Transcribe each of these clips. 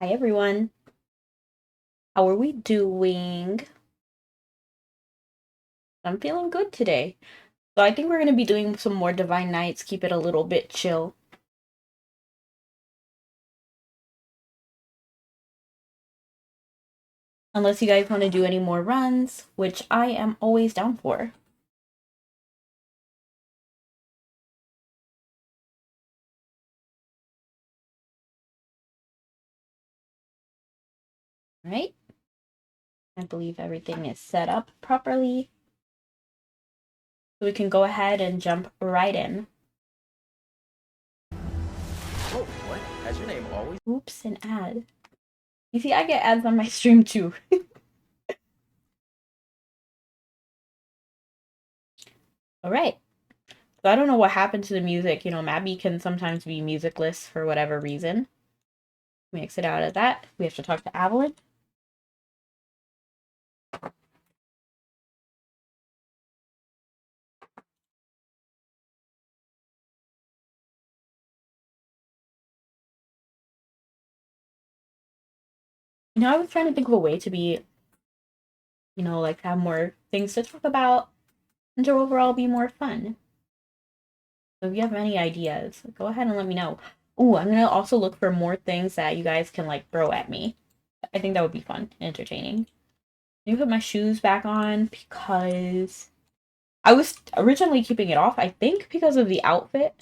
Hi everyone. How are we doing? I'm feeling good today. So I think we're going to be doing some more Divine Nights, keep it a little bit chill. Unless you guys want to do any more runs, which I am always down for. All right? I believe everything is set up properly. So we can go ahead and jump right in. Oh, what? Has your name always? Oops, an ad. You see, I get ads on my stream too. All right. So I don't know what happened to the music. You know, Mabby can sometimes be musicless for whatever reason. Let me exit out of that. We have to talk to Evelyn. You know, I was trying to think of a way to be, like have more things to talk about and to overall be more fun. So if you have any ideas, go ahead and let me know. Ooh, I'm gonna also look for more things that you guys can like throw at me. I think that would be fun and entertaining. Let me put my shoes back on because I was originally keeping it off, I think because of the outfit.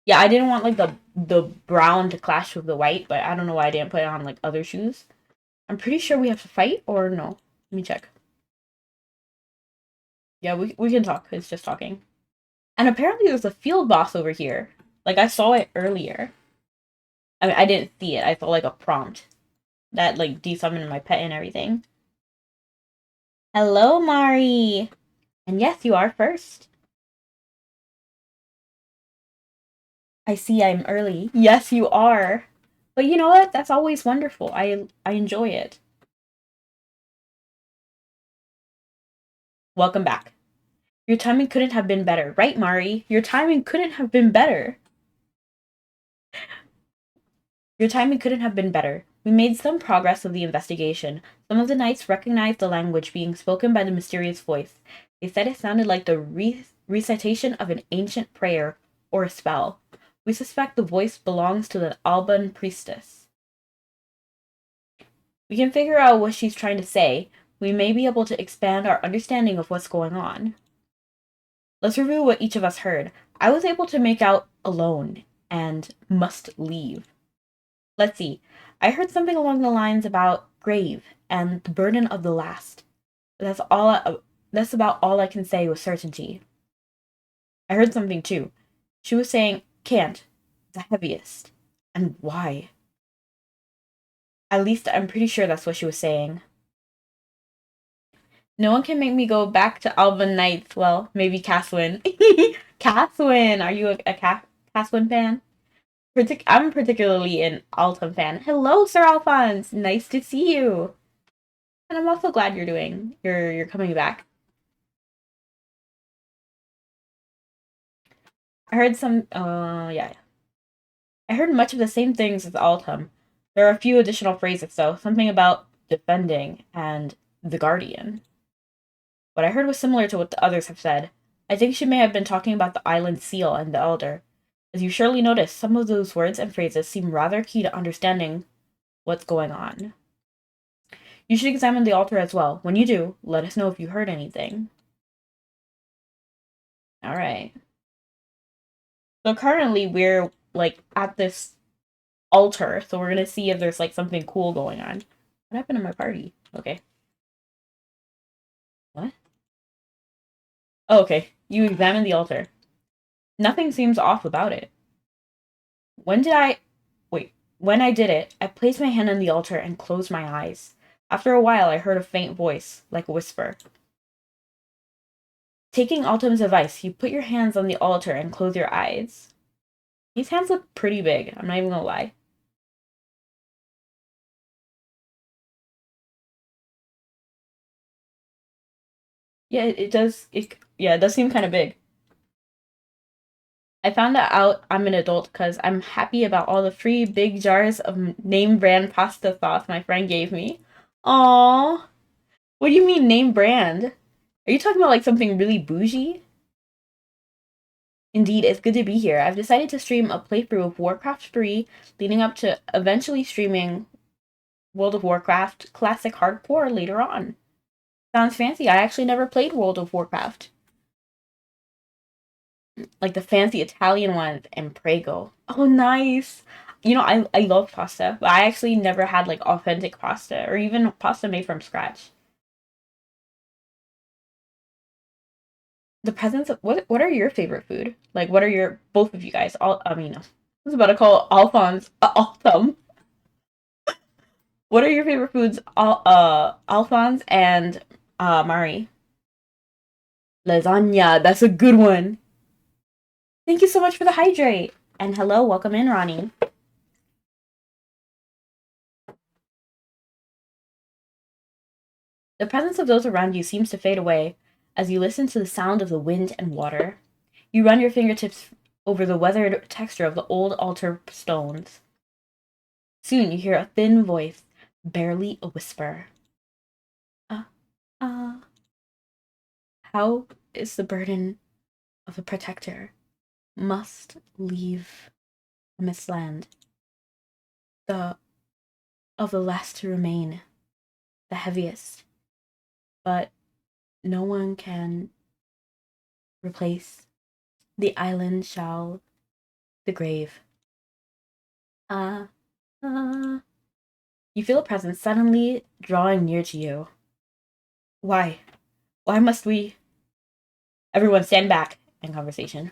Yeah, I didn't want like the brown to clash with the white, but I don't know why I didn't put it on like other shoes. I'm pretty sure we have to fight or no. Let me check. Yeah, we can talk. It's just talking. And apparently there's a field boss over here. Like I saw it earlier. I mean, I didn't see it. I saw like a prompt that like desummoned my pet and everything. Hello, Mari. And yes, you are first. I see I'm early. Yes, you are. But you know what? That's always wonderful. I enjoy it. Welcome back. Your timing couldn't have been better, right, Mari? Your timing couldn't have been better. Your timing couldn't have been better. We made some progress with the investigation. Some of the knights recognized the language being spoken by the mysterious voice. They said it sounded like the recitation of an ancient prayer or a spell. We suspect the voice belongs to the Alban priestess. We can figure out what she's trying to say. We may be able to expand our understanding of what's going on. Let's review what each of us heard. I was able to make out alone and must leave. Let's see. I heard something along the lines about grave and the burden of the last. That's about all I can say with certainty. I heard something too. She was saying can't, the heaviest. And why? At least I'm pretty sure that's what she was saying. No one can make me go back to Alban Nights. Well, maybe Caswin. Caswin, are you a Caswin fan? I'm particularly an Altum fan. Hello, Sir Alphonse. Nice to see you. And I'm also glad you're coming back. I heard some yeah. I heard much of the same things as Altum. There are a few additional phrases though, something about defending and the guardian. What I heard was similar to what the others have said. I think she may have been talking about the island seal and the elder. As you surely noticed, some of those words and phrases seem rather key to understanding what's going on. You should examine the altar as well. When you do, let us know if you heard anything. Alright. So currently we're like at this altar, so we're gonna see if there's like something cool going on. What happened to my party? Okay. What? Oh, okay. You examine the altar. Nothing seems off about it. When did I wait, when I did it, I placed my hand on the altar and closed my eyes. After a while I heard a faint voice, like a whisper. Taking Autumn's advice, you put your hands on the altar and close your eyes. These hands look pretty big, I'm not even gonna lie. Yeah, it does. It does seem kind of big. I found out I'm an adult because I'm happy about all the free big jars of name brand pasta sauce my friend gave me. Aww. What do you mean name brand? Are you talking about like something really bougie? Indeed, it's good to be here. I've decided to stream a playthrough of Warcraft 3, leading up to eventually streaming World of Warcraft Classic Hardcore later on. Sounds fancy. I actually never played World of Warcraft. Like the fancy Italian ones and Prego. Oh, nice. I love pasta, but I actually never had like authentic pasta or even pasta made from scratch. The presents of what are your favorite food? Like what are your both of you guys? All I mean, I was about to call Alphonse Altham. What are your favorite foods? Alphonse and Mari. Lasagna. That's a good one. Thank you so much for the hydrate. And hello, welcome in, Ronnie. The presence of those around you seems to fade away as you listen to the sound of the wind and water. You run your fingertips over the weathered texture of the old altar stones. Soon you hear a thin voice, barely a whisper. Uh, uh, how is the burden of the protector? Must leave Miss Land. The of the last to remain, the heaviest. But no one can replace the island shall the grave. Ah, You feel a presence suddenly drawing near to you. Why? Why must we? Everyone stand back in conversation.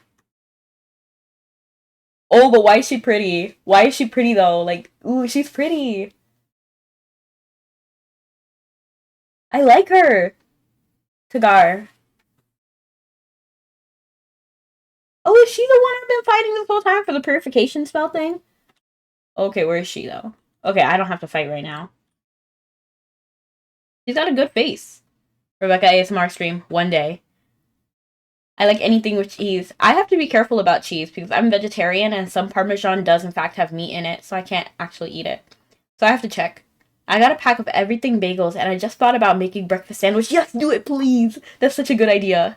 Oh, but why is she pretty? Why is she pretty though? Like, ooh, she's pretty. I like her. Tagar. Oh, is she the one I've been fighting this whole time for the purification spell thing? Okay, where is she though? Okay, I don't have to fight right now. She's got a good face. Rebecca ASMR stream one day. I like anything with cheese. I have to be careful about cheese because I'm vegetarian and some Parmesan does in fact have meat in it, so I can't actually eat it. So I have to check. I got a pack of everything bagels and I just thought about making breakfast sandwich. Yes, do it, please. That's such a good idea.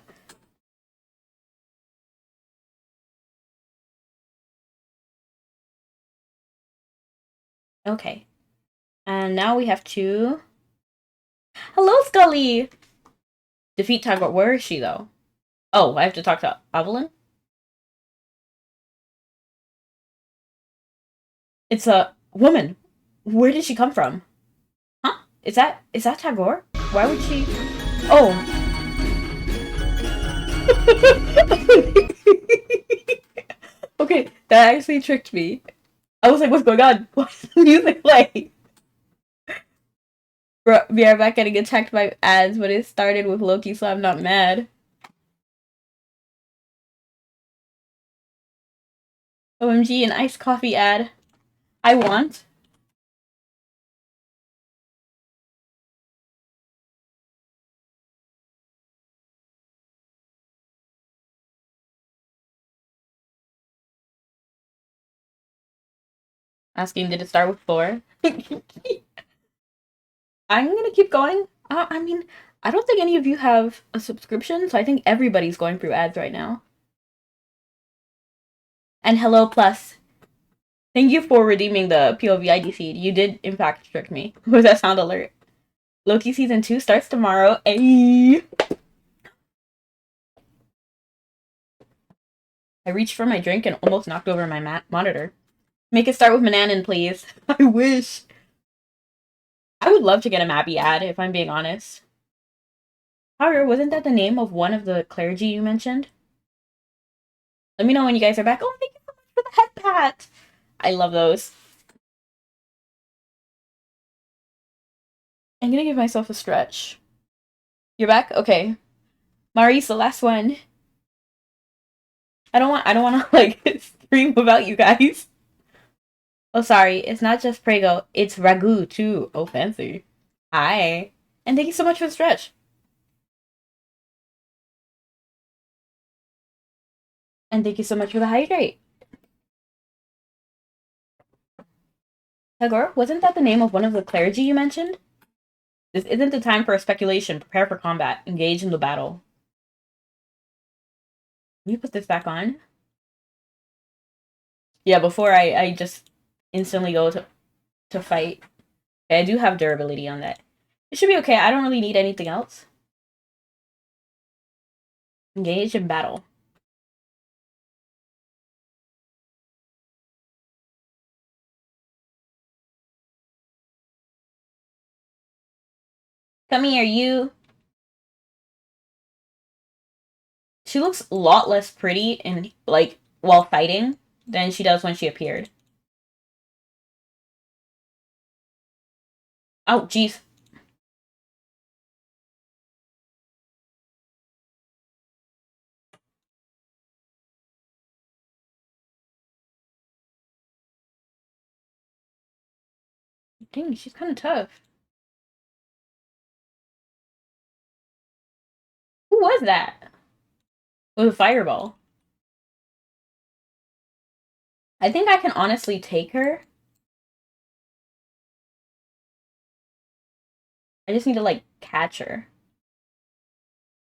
Okay. And now we have to... Hello, Scully! Defeat Tiger. Where is she, though? Oh, I have to talk to Evelyn? It's a woman. Where did she come from? Huh? Is that Tagore? Why would she... Oh. Okay, that actually tricked me. I was like, what's going on? What's the music play? Bro, we are back getting attacked by ads, but it started with Loki, so I'm not mad. OMG, an iced coffee ad. I want. Asking, did it start with 4? I'm gonna keep going. I mean, I don't think any of you have a subscription, so I think everybody's going through ads right now. And hello, Plus. Thank you for redeeming the POV ID seed. You did, in fact, trick me with that sound alert. Loki Season 2 starts tomorrow. Ayy! I reached for my drink and almost knocked over my monitor. Make it start with Mananan, please. I wish. I would love to get a Mappy ad, if I'm being honest. However, wasn't that the name of one of the clergy you mentioned? Let me know when you guys are back. Oh, thank you so much for the head pat. I love those. I'm gonna give myself a stretch. You're back? Okay. Maurice, the last one. I don't wanna like stream without you guys. Oh sorry, it's not just Prego, it's Ragu too. Oh fancy. Hi. And thank you so much for the stretch. And thank you so much for the hydrate. Tagore, wasn't that the name of one of the clergy you mentioned? This isn't the time for speculation. Prepare for combat. Engage in the battle. Let me put this back on. Yeah, before I just instantly go to fight. Okay, I do have durability on that. It should be okay. I don't really need anything else. Engage in battle. Come here, you. She looks a lot less pretty in like while fighting than she does when she appeared. Oh, jeez. Dang, she's kind of tough. Who was that? With a fireball. I think I can honestly take her. I just need to like catch her.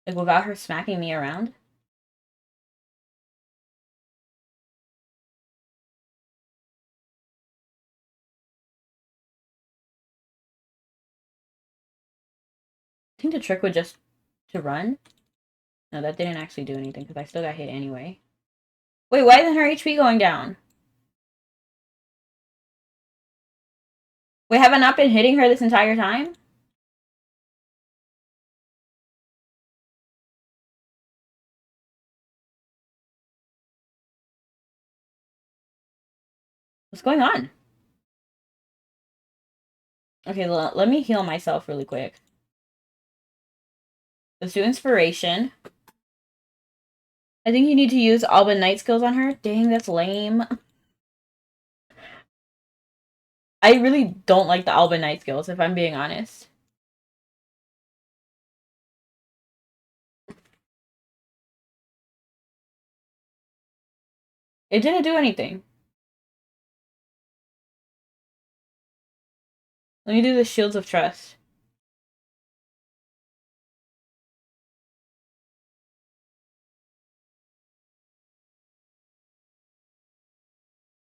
Like without her smacking me around. I think the trick would just to run. No, that didn't actually do anything because I still got hit anyway. Wait, why isn't her HP going down? Wait, have I not been hitting her this entire time? What's going on? Okay, let me heal myself really quick. Let's do inspiration. I think you need to use Alban Knight skills on her. Dang, that's lame. I really don't like the Alban Knight skills, if I'm being honest. It didn't do anything. Let me do the Shields of Trust.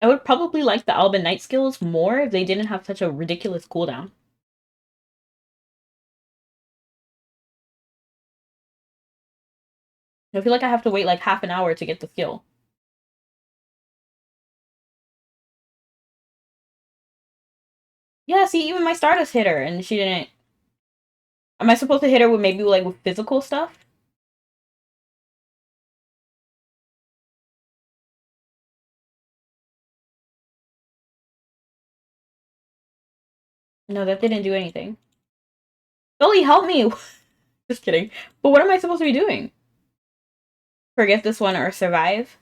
I would probably like the Alban Knight skills more if they didn't have such a ridiculous cooldown. I feel like I have to wait like half an hour to get the skill. Yeah, see, even my Stardust hit her and she didn't. Am I supposed to hit her with maybe like with physical stuff? No, that didn't do anything. Billy, help me! Just kidding. But what am I supposed to be doing? Forget this one or survive?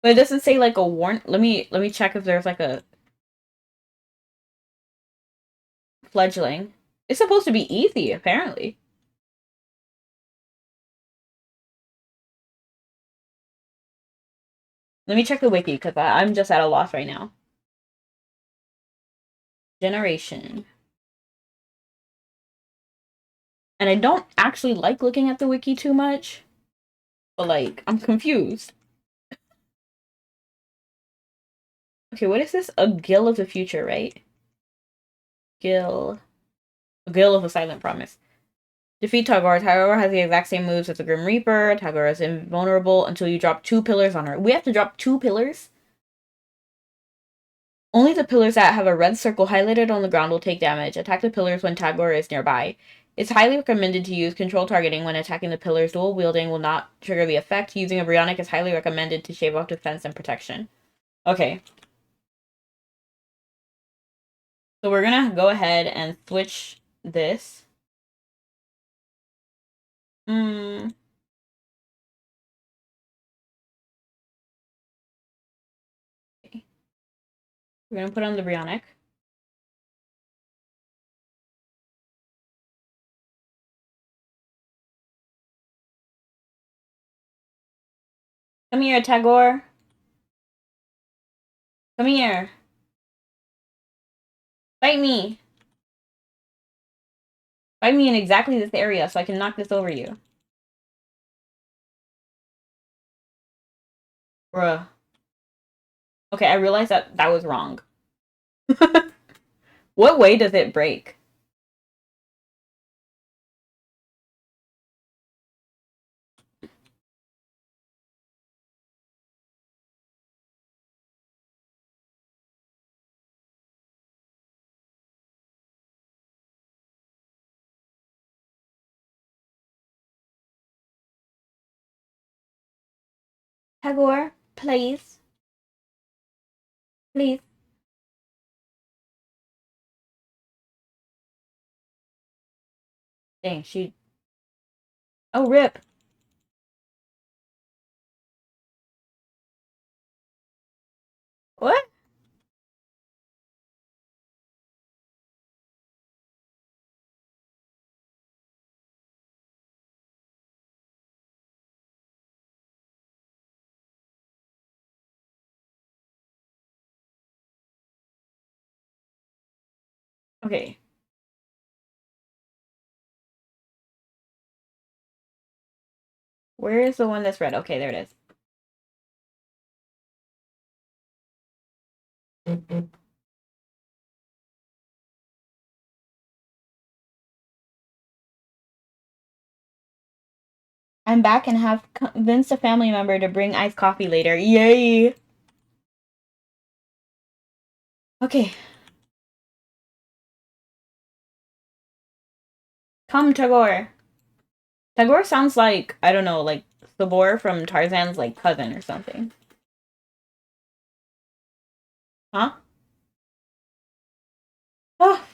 But it doesn't say like a warn. Let me check if there's like a fledgling. It's supposed to be easy, apparently. Let me check the wiki because I'm just at a loss right now. Generation. And I don't actually like looking at the wiki too much. But like, I'm confused. Okay, what is this? A Gill of the Future, right? Gill. A Gill of a Silent Promise. Defeat Tagore. Tagore has the exact same moves as the Grim Reaper. Tagore is invulnerable until you drop 2 pillars on her. We have to drop 2 pillars? Only the pillars that have a red circle highlighted on the ground will take damage. Attack the pillars when Tagore is nearby. It's highly recommended to use control targeting when attacking the pillars. Dual wielding will not trigger the effect. Using a Brionic is highly recommended to shave off defense and protection. Okay. So we're gonna go ahead and switch this. Hmm. Okay. We're gonna put on the Brionic. Come here, Tagore. Come here. Fight me. Fight me in exactly this area so I can knock this over you. Bruh. Okay, I realized that was wrong. What way does it break? Tagore, please. Please. Dang, she... Oh, rip. What? Okay. Where is the one that's red? Okay, there it is. I'm back and have convinced a family member to bring iced coffee later. Yay! Okay. Come, Tagore. Tagore sounds like, I don't know, like Sabor from Tarzan's like cousin or something. Huh? Oh,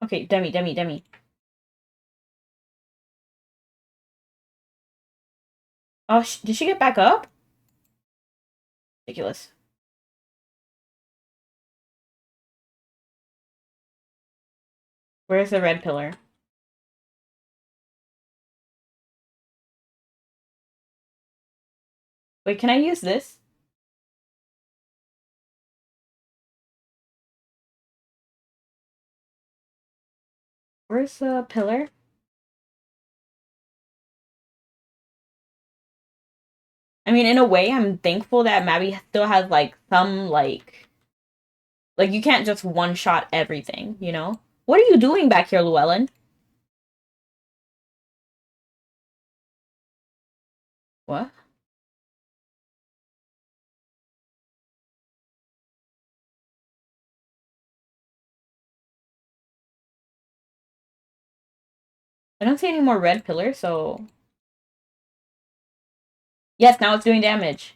okay, Demi. Oh, did she get back up? Ridiculous. Where's the red pillar? Wait, can I use this? Where's the pillar? I mean, in a way, I'm thankful that Mabby still has like some like you can't just one shot everything, you know? What are you doing back here, Llewellyn? What? I don't see any more red pillars, so yes, now it's doing damage.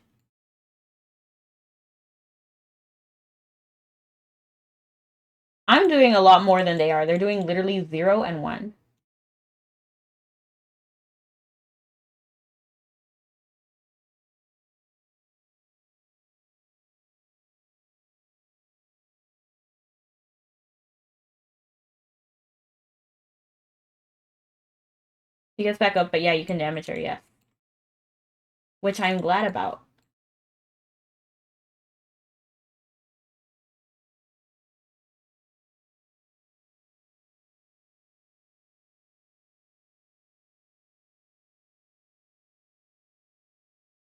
I'm doing a lot more than they are. They're doing literally 0 and 1. She gets back up, but yeah, you can damage her, yeah. Which I'm glad about.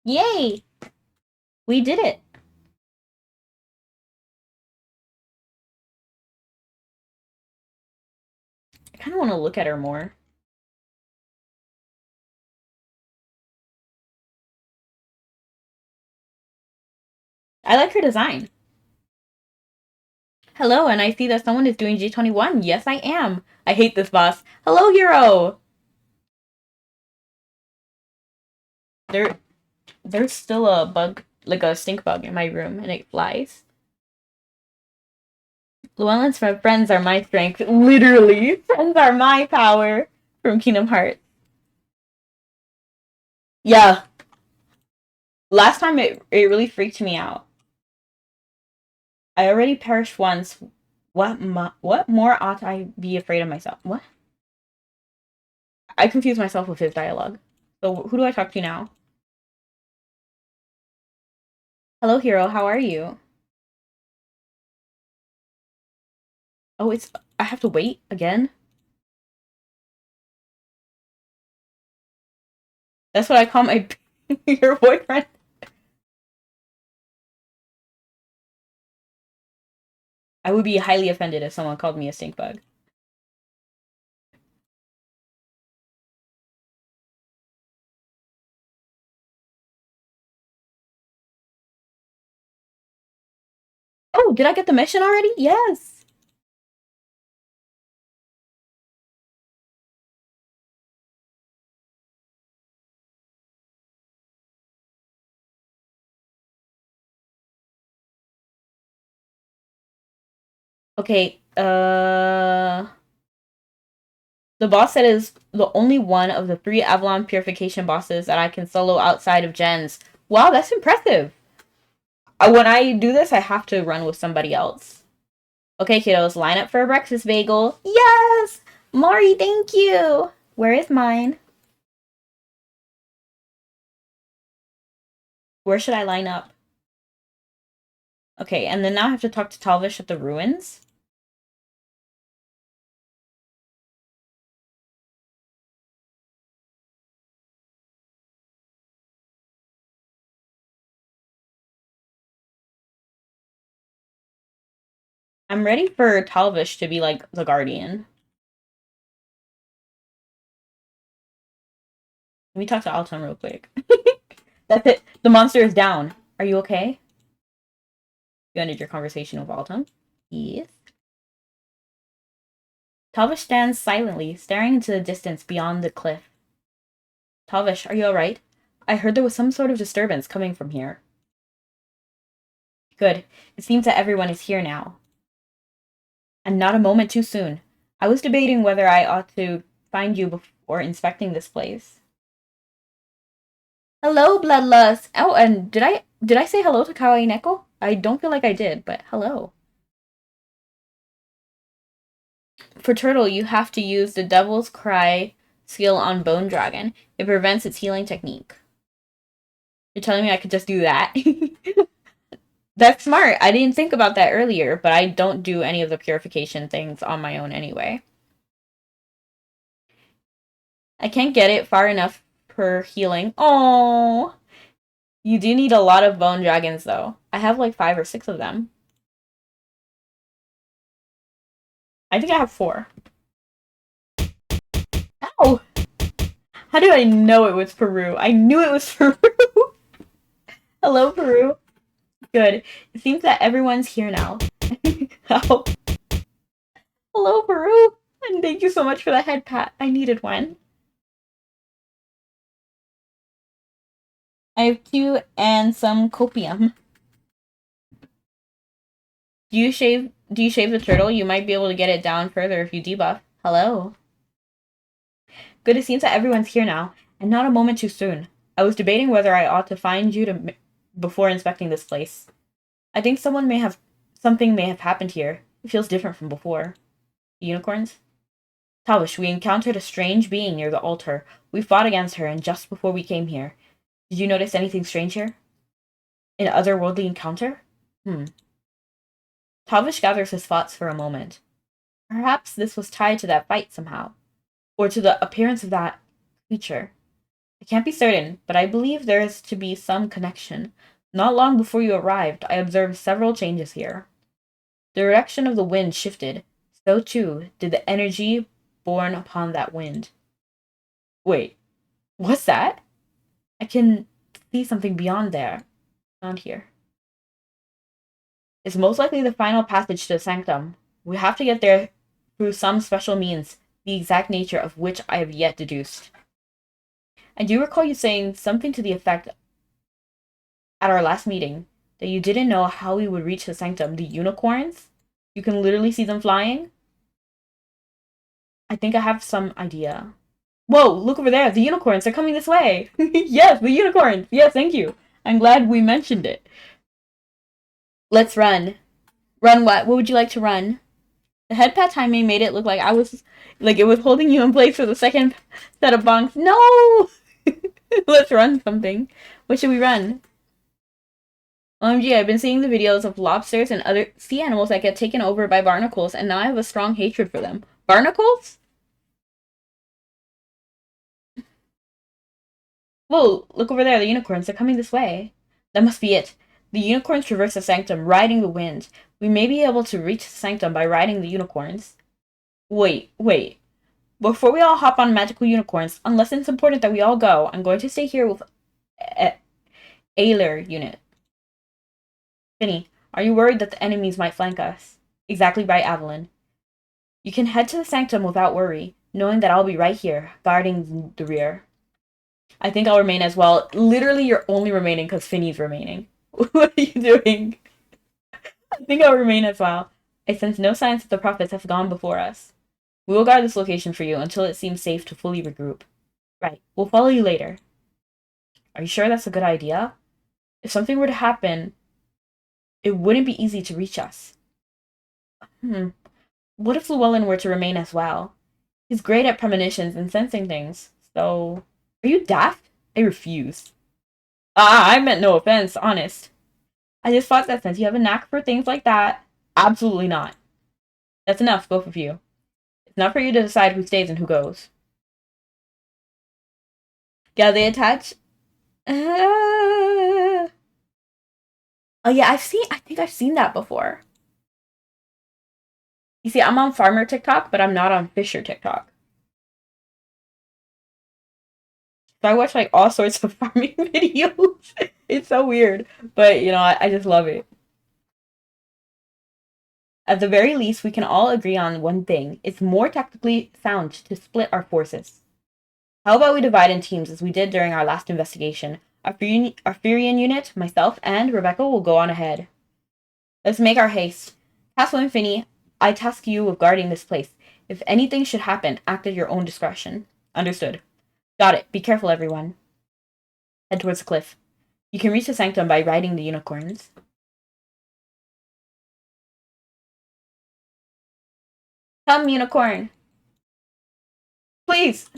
Yay! We did it! I kind of want to look at her more. I like her design. Hello, and I see that someone is doing G21. Yes, I am. I hate this boss. Hello, hero! There's still a bug, like a stink bug in my room, and it flies. Llewellyn's friends are my strength. Literally. Friends are my power. From Kingdom Hearts. Yeah. Last time it really freaked me out. I already perished once. What more ought I be afraid of myself? What? I confuse myself with his dialogue. So who do I talk to now? Hello, hero. How are you? Oh, I have to wait again? That's what I call my your boyfriend. I would be highly offended if someone called me a stink bug. Oh, did I get the mission already? Yes. Okay, the boss set is the only one of the 3 Avalon Purification bosses that I can solo outside of gens. Wow, that's impressive. When I do this, I have to run with somebody else. Okay, kiddos, line up for a breakfast bagel. Yes! Mari, thank you! Where is mine? Where should I line up? Okay, and then now I have to talk to Talvish at the ruins. I'm ready for Talvish to be like the guardian. Let me talk to Alton real quick. That's it. The monster is down. Are you okay? You ended your conversation with Alton? Yes. Talvish stands silently, staring into the distance beyond the cliff. Talvish, are you alright? I heard there was some sort of disturbance coming from here. Good. It seems that everyone is here now. And not a moment too soon. I was debating whether I ought to find you before inspecting this place. Hello, Bloodlust! Oh, and did I say hello to Kawaii Neko? I don't feel like I did, but hello. For Turtle, you have to use the Devil's Cry skill on Bone Dragon. It prevents its healing technique. You're telling me I could just do that? That's smart. I didn't think about that earlier, but I don't do any of the purification things on my own anyway. I can't get it far enough for healing. Oh, you do need a lot of bone dragons, though. I have like 5 or 6 of them. I think I have 4. Ow! How did I know it was Peru? I knew it was Peru! Hello, Peru. Good. It seems that everyone's here now. Oh. Hello, Peru! And thank you so much for the head pat. I needed one. I have 2 and some copium. Do you shave the turtle? You might be able to get it down further if you debuff. Hello. Good, it seems that everyone's here now, and not a moment too soon. I was debating whether I ought to find you before inspecting this place. I think something may have happened here. It feels different from before. The unicorns? Talvish, we encountered a strange being near the altar. We fought against her, and just before we came here. Did you notice anything strange here? An otherworldly encounter? Talvish gathers his thoughts for a moment. Perhaps this was tied to that fight somehow, or to the appearance of that creature. I can't be certain, but I believe there is to be some connection. Not long before you arrived, I observed several changes here. The direction of the wind shifted. So too did the energy borne upon that wind. Wait, what's that? I can see something beyond here. It's most likely the final passage to the sanctum. We have to get there through some special means, the exact nature of which I have yet deduced. I do recall you saying something to the effect at our last meeting that you didn't know how we would reach the sanctum. The unicorns? You can literally see them flying. I think I have some idea. Whoa, look over there. The unicorns are coming this way. Yes, the unicorns. Yes, thank you. I'm glad we mentioned it. Let's run. Run what? What would you like to run? The head pat timing made it look like I was like it was holding you in place for the second set of bonks. No! Let's run something. What should we run? OMG, I've been seeing the videos of lobsters and other sea animals that get taken over by barnacles, and now I have a strong hatred for them. Barnacles? Whoa, look over there, the unicorns. They're coming this way. That must be it. The unicorns traverse the sanctum, riding the wind. We may be able to reach the sanctum by riding the unicorns. Wait. Before we all hop on magical unicorns, unless it's important that we all go, I'm going to stay here with Ailer unit. Finny, are you worried that the enemies might flank us? Exactly right, Avalon. You can head to the sanctum without worry, knowing that I'll be right here, guarding the rear. I think I'll remain as well. Literally, you're only remaining because Finny's remaining. What are you doing? I think I'll remain as well. I sense no signs that the prophets have gone before us. We will guard this location for you until it seems safe to fully regroup. Right, we'll follow you later. Are you sure that's a good idea? If something were to happen, it wouldn't be easy to reach us. What if Llewellyn were to remain as well? He's great at premonitions and sensing things, so... Are you daft? I refuse. I meant no offense, honest. I just thought that since you have a knack for things like that, absolutely not. That's enough, both of you. It's not for you to decide who stays and who goes. Yeah, they attach... Oh yeah, I think I've seen that before. You see, I'm on farmer TikTok, but I'm not on fisher TikTok. So I watch like all sorts of farming videos. It's so weird, but you know, I just love it. At the very least, we can all agree on one thing. It's more tactically sound to split our forces. How about we divide in teams as we did during our last investigation? Our Furian unit, myself, and Rebecca will go on ahead. Let's make our haste. Castle and Finny, I task you with guarding this place. If anything should happen, act at your own discretion. Understood. Got it. Be careful, everyone. Head towards the cliff. You can reach the sanctum by riding the unicorns. Come, unicorn. Please.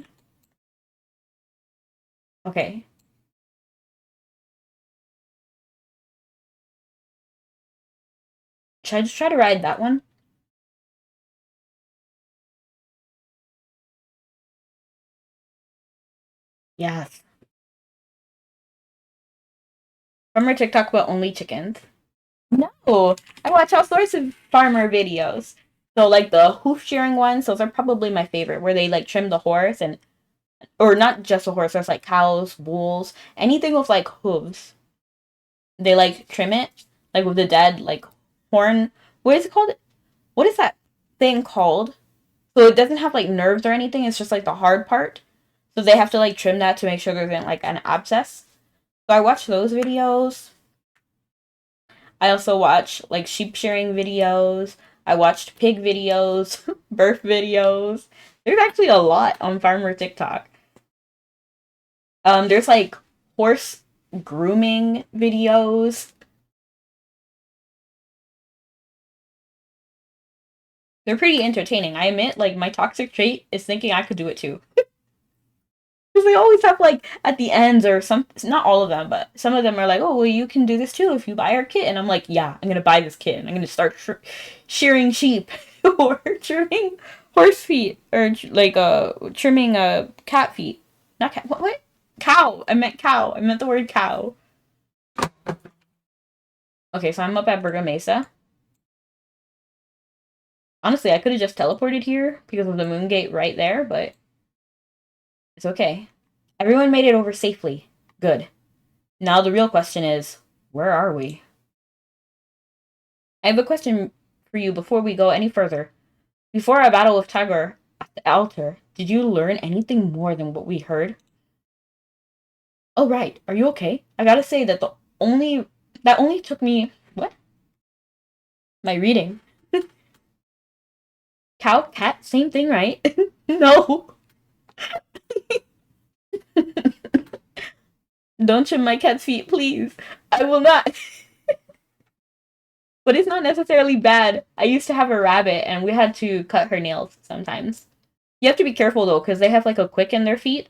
Okay. Should I just try to ride that one? Yes. Farmer TikTok about only chickens. No, I watch all sorts of farmer videos. So like the hoof shearing ones, those are probably my favorite, where they like trim the horse and or not just a horse, there's like cows, bulls, anything with like hooves. They like trim it, like with the dead like horn. What is it called? What is that thing called? So it doesn't have like nerves or anything, it's just like the hard part. So they have to like trim that to make sure there isn't like an abscess. So I watch those videos. I also watch like sheep shearing videos. I watched pig videos, birth videos. There's actually a lot on farmer TikTok. There's like horse grooming videos. They're pretty entertaining. I admit, like my toxic trait is thinking I could do it too. Because they always have like at the ends or some, not all of them, but some of them are like, oh, well, you can do this too if you buy our kit. And I'm like, yeah, I'm gonna buy this kit and I'm gonna start shearing sheep or trimming horse feet or like trimming cat feet. Not cat. What? Cow. I meant cow. I meant the word cow. Okay, so I'm up at Burga Mesa. Honestly, I could have just teleported here because of the moon gate right there, but it's okay. Everyone made it over safely. Good. Now the real question is, where are we? I have a question for you before we go any further. Before our battle with Tiger at the altar, did you learn anything more than what we heard? Oh right, are you okay? I gotta say that only took me what? My reading. Cow, cat, same thing, right? No. Don't trim my cat's feet, please. I will not. But it's not necessarily bad. I used to have a rabbit and we had to cut her nails sometimes. You have to be careful though, because they have like a quick in their feet.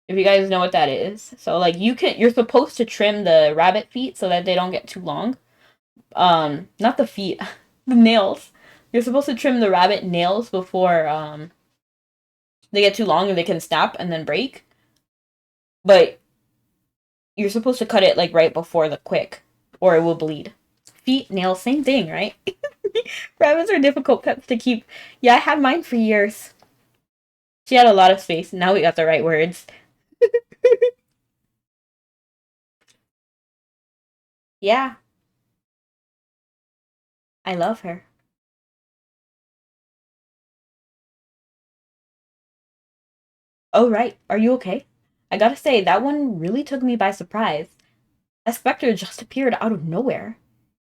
If you guys know what that is. So like you're supposed to trim the rabbit feet so that they don't get too long. Not the feet, the nails. You're supposed to trim the rabbit nails before they get too long and they can snap and then break. But you're supposed to cut it like right before the quick or it will bleed. Feet, nails, same thing, right? Rabbits are difficult pets to keep. Yeah, I had mine for years. She had a lot of space. Now we got the right words. Yeah, I love her. Oh, right. Are you okay? I gotta say, that one really took me by surprise. A specter just appeared out of nowhere.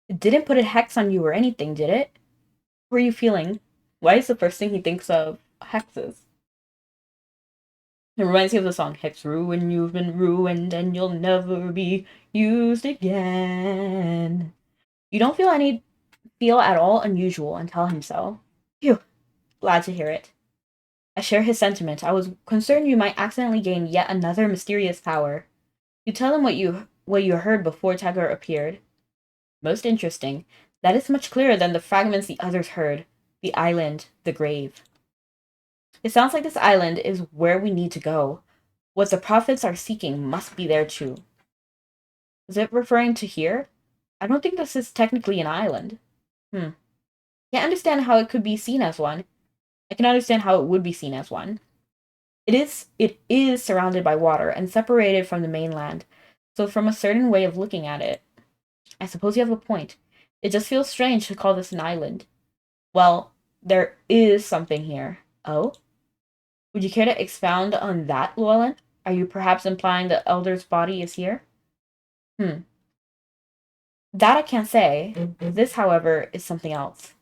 It didn't put a hex on you or anything, did it? How were you feeling? Why is the first thing he thinks of hexes? It reminds me of the song Hex Ruin, you've been ruined, and you'll never be used again. You don't feel at all unusual and tell him so. Phew, glad to hear it. I share his sentiment. I was concerned you might accidentally gain yet another mysterious power. You tell him what you heard before Tiger appeared. Most interesting. That is much clearer than the fragments the others heard. The island, the grave. It sounds like this island is where we need to go. What the prophets are seeking must be there too. Is it referring to here? I don't think this is technically an island. Hmm. Can't understand how it could be seen as one. I can understand how it would be seen as one. It is surrounded by water and separated from the mainland. So from a certain way of looking at it, I suppose you have a point. It just feels strange to call this an island. Well, there is something here. Oh? Would you care to expound on that, Llewellyn? Are you perhaps implying the elder's body is here? Hmm. That I can't say. This, however, is something else.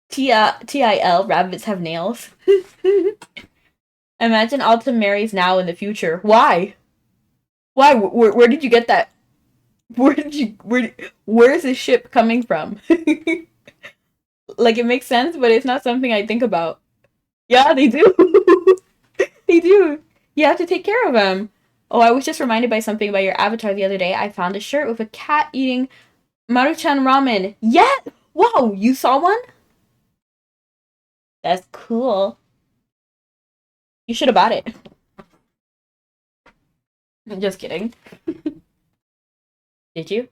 TIL, rabbits have nails. Imagine Alta marries now in the future. Why? Why? Where did you get that? Where's this ship coming from? Like, it makes sense, but it's not something I think about. Yeah, they do. They do. You have to take care of them. Oh, I was just reminded by something about your avatar the other day. I found a shirt with a cat eating Maruchan ramen. Yeah! Whoa, you saw one? That's cool. You should have bought it. I'm just kidding. Did you?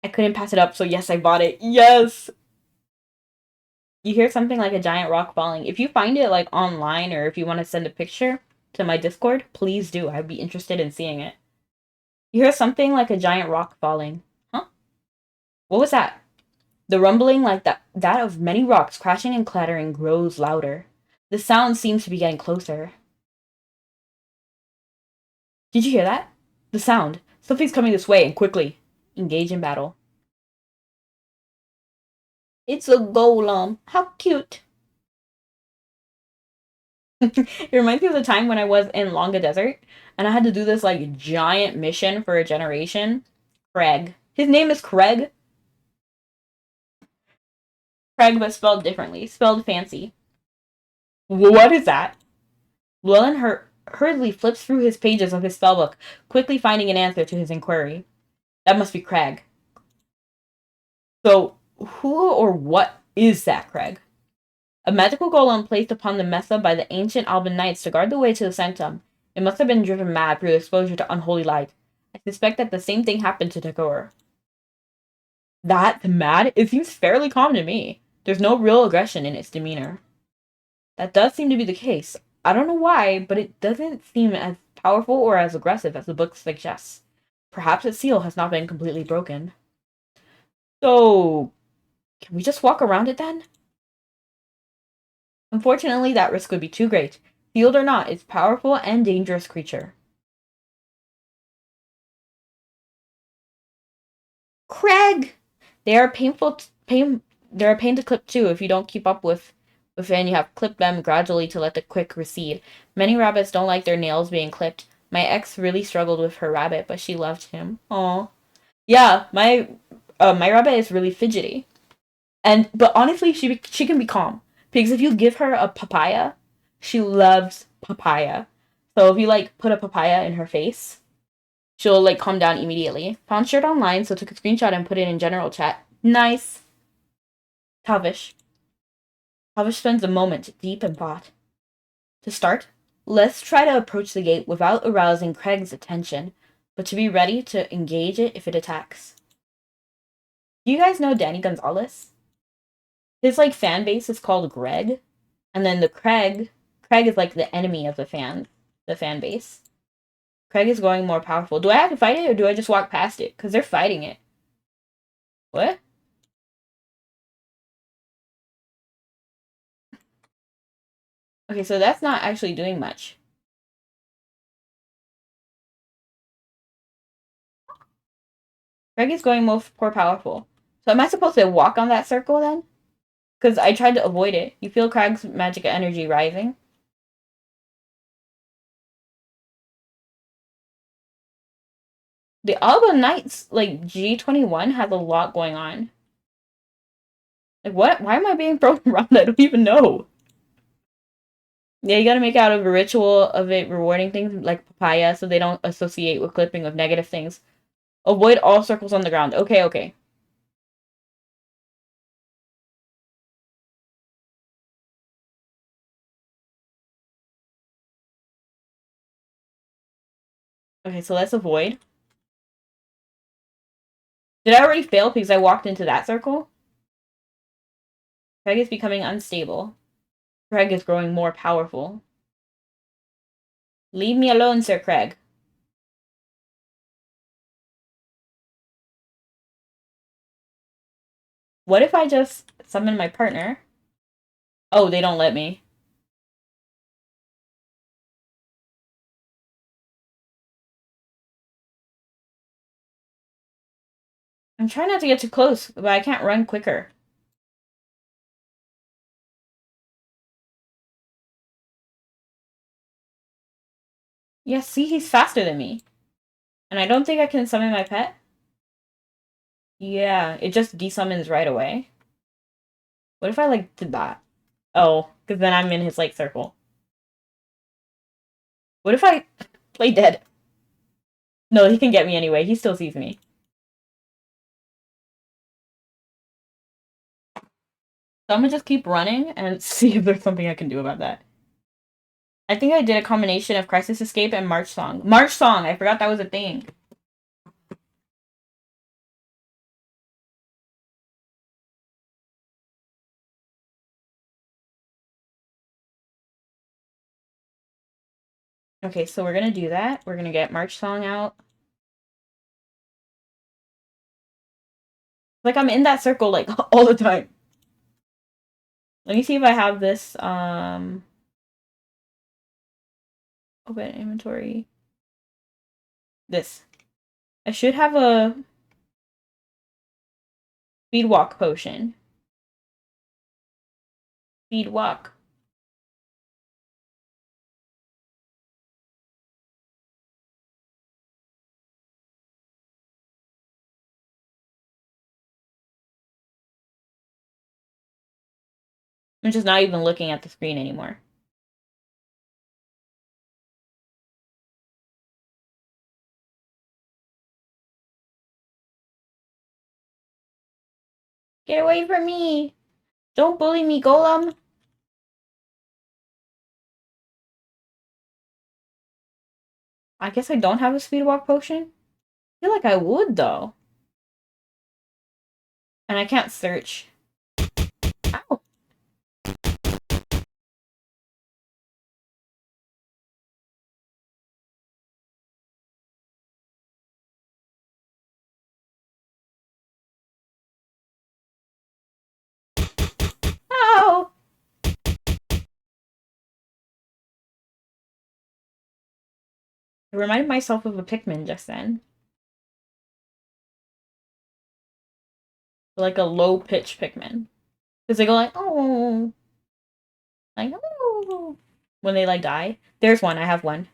I couldn't pass it up, so yes, I bought it. Yes! You hear something like a giant rock falling. If you find it like online or if you want to send a picture to my Discord, please do. I'd be interested in seeing it. You hear something like a giant rock falling. Huh? What was that? The rumbling like that of many rocks crashing and clattering grows louder. The sound seems to be getting closer. Did you hear that? The sound. Something's coming this way and quickly. Engage in battle. It's a golem. How cute. It reminds me of the time when I was in Longa Desert and I had to do this like giant mission for a generation. Craig. His name is Craig. Craig, but spelled differently. Spelled fancy. What is that? Llewellyn hurriedly flips through his pages of his spellbook, quickly finding an answer to his inquiry. That must be Craig. So, who or what is that, Craig? A magical golem placed upon the mesa by the ancient Alban Knights to guard the way to the sanctum. It must have been driven mad through exposure to unholy light. I suspect that the same thing happened to Takor. That mad? It seems fairly calm to me. There's no real aggression in its demeanor. That does seem to be the case. I don't know why, but it doesn't seem as powerful or as aggressive as the book suggests. Perhaps its seal has not been completely broken. So, can we just walk around it then? Unfortunately, that risk would be too great. Sealed or not, it's powerful and dangerous creature. Craig! They are they're a pain to clip too if you don't keep up with it and you have to clip them gradually to let the quick recede. Many rabbits don't like their nails being clipped. My ex really struggled with her rabbit, but she loved him. Aw. Yeah, my rabbit is really fidgety. But honestly, she can be calm because if you give her a papaya, she loves papaya. So if you like put a papaya in her face, she'll like calm down immediately. Found shirt online, so took a screenshot and put it in general chat. Nice. Tavish. Tavish spends a moment deep in thought. To start, let's try to approach the gate without arousing Craig's attention, but to be ready to engage it if it attacks. Do you guys know Danny Gonzalez? His like fan base is called Greg, and then Craig is like the enemy of the fan base. Craig is going more powerful. Do I have to fight it or do I just walk past it? Because they're fighting it. What? Okay, so that's not actually doing much. Craig is going more powerful. So am I supposed to walk on that circle then? Because I tried to avoid it. You feel Craig's magic energy rising? The Alba Knights, like G21, has a lot going on. Like, what? Why am I being thrown around? I don't even know. Yeah, you gotta make out of a ritual of it rewarding things like papaya so they don't associate with clipping of negative things. Avoid all circles on the ground. Okay, okay. Okay, so let's avoid. Did I already fail because I walked into that circle? Craig is becoming unstable. Craig is growing more powerful. Leave me alone, Sir Craig. What if I just summon my partner? Oh, they don't let me. I'm trying not to get too close, but I can't run quicker. Yeah, see, he's faster than me. And I don't think I can summon my pet. Yeah, it just desummons right away. What if I, like, did that? Oh, because then I'm in his, like, circle. What if I play dead? No, he can get me anyway. He still sees me. So I'm gonna just keep running and see if there's something I can do about that. I think I did a combination of Crisis Escape and March Song. March Song! I forgot that was a thing. Okay, so we're gonna do that. We're gonna get March Song out. Like, I'm in that circle, like, all the time. Let me see if I have this, open inventory. This. I should have a speed walk potion. Speed walk. I'm just not even looking at the screen anymore. Get away from me! Don't bully me, Golem! I guess I don't have a speed walk potion? I feel like I would, though. And I can't search. Ow! Ow! I reminded myself of a Pikmin just then. Like a low-pitched Pikmin. Because they go like, oh. Like, oh. When they, like, die. There's one. I have one.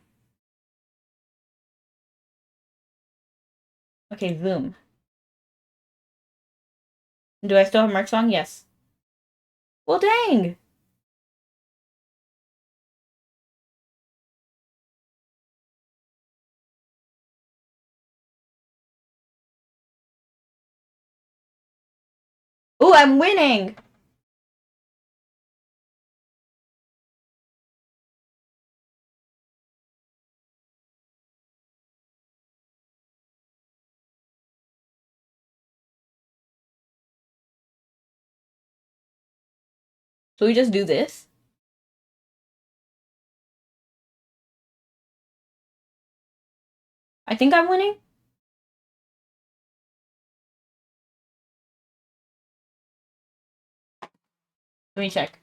Okay, zoom. Do I still have Mark Song? Yes. Well, dang. Ooh, I'm winning. So we just do this? I think I'm winning. Let me check.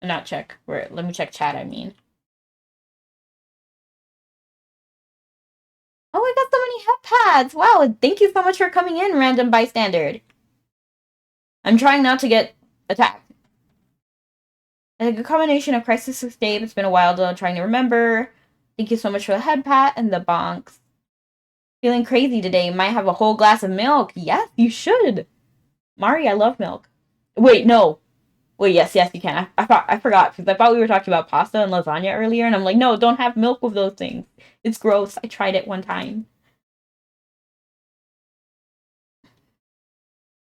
Not check. Let me check chat, I mean. Oh, I got so many head pads. Wow, thank you so much for coming in, random bystander. I'm trying not to get attacked. A good combination of crisis escape. It's been a while though, I'm trying to remember. Thank you so much for the head pat and the bonks. Feeling crazy today. Might have a whole glass of milk. Yes, you should. Mari, I love milk. Wait, no. Wait, yes, you can. I forgot because I thought we were talking about pasta and lasagna earlier, and I'm like, no, don't have milk with those things. It's gross. I tried it one time.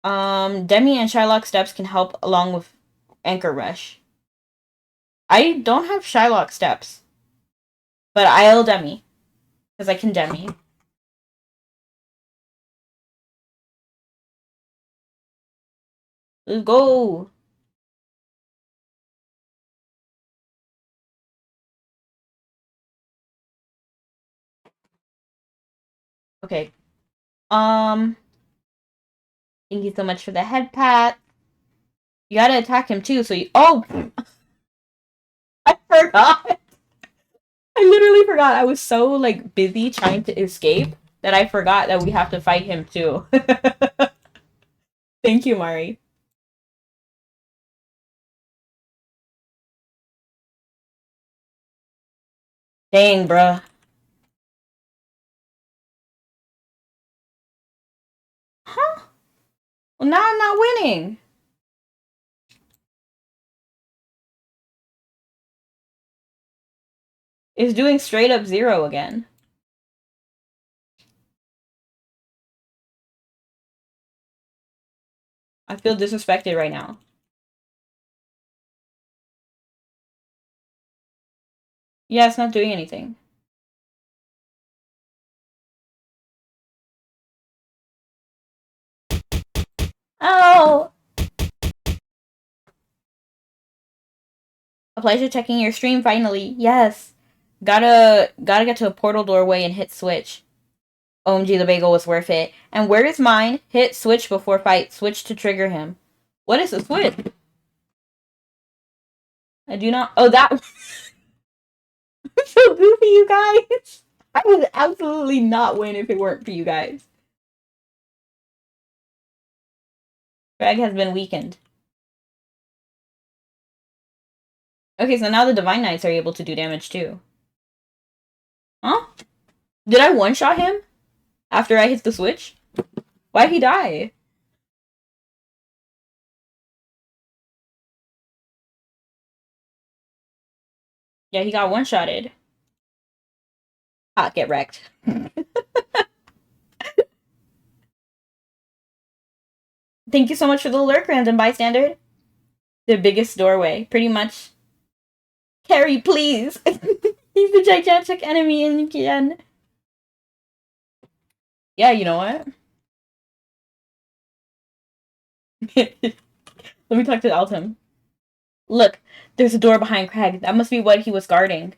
Demi and Shylock steps can help along with Anchor Rush. I don't have Shylock steps, but I'll Demi because I can Demi. Let's go. Okay. Um. Thank you so much for the head pat. You gotta attack him too. So you. Oh, I forgot. I literally forgot. I was so like busy trying to escape that I forgot that we have to fight him too. Thank you, Mari. Dang, bruh. Huh? Well, now I'm not winning. It's doing straight up 0 again. I feel disrespected right now. Yeah, it's not doing anything. Oh! A pleasure checking your stream finally. Yes. Gotta get to a portal doorway and hit switch. OMG, the bagel was worth it. And where is mine? Hit switch before fight. Switch to trigger him. What is the switch? I do not. Oh, that. So goofy, you guys. I would absolutely not win if it weren't for you guys. Greg has been weakened. Okay, so now the Divine Knights are able to do damage too. Huh? Did I one-shot him after I hit the switch? Why'd he die? Yeah, he got one-shotted. Ah, get wrecked. Thank you so much for the lurk, random bystander. The biggest doorway. Pretty much. Carrie, please! He's the gigantic enemy in again. Yeah, you know what? Let me talk to Altum. Look, there's a door behind Craig. That must be what he was guarding.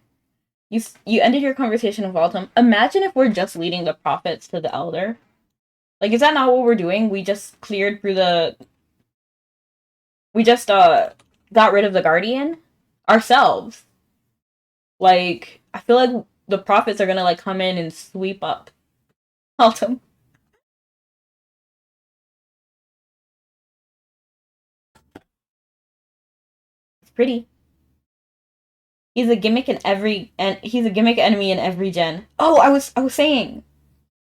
You ended your conversation with Altum. Imagine if we're just leading the prophets to the Elder. Like, is that not what we're doing? We just cleared through the... We just, got rid of the Guardian? Ourselves. Like, I feel like the prophets are gonna like come in and sweep up Altum. It's pretty. He's a gimmick in every and he's a gimmick enemy in every gen. Oh, I was saying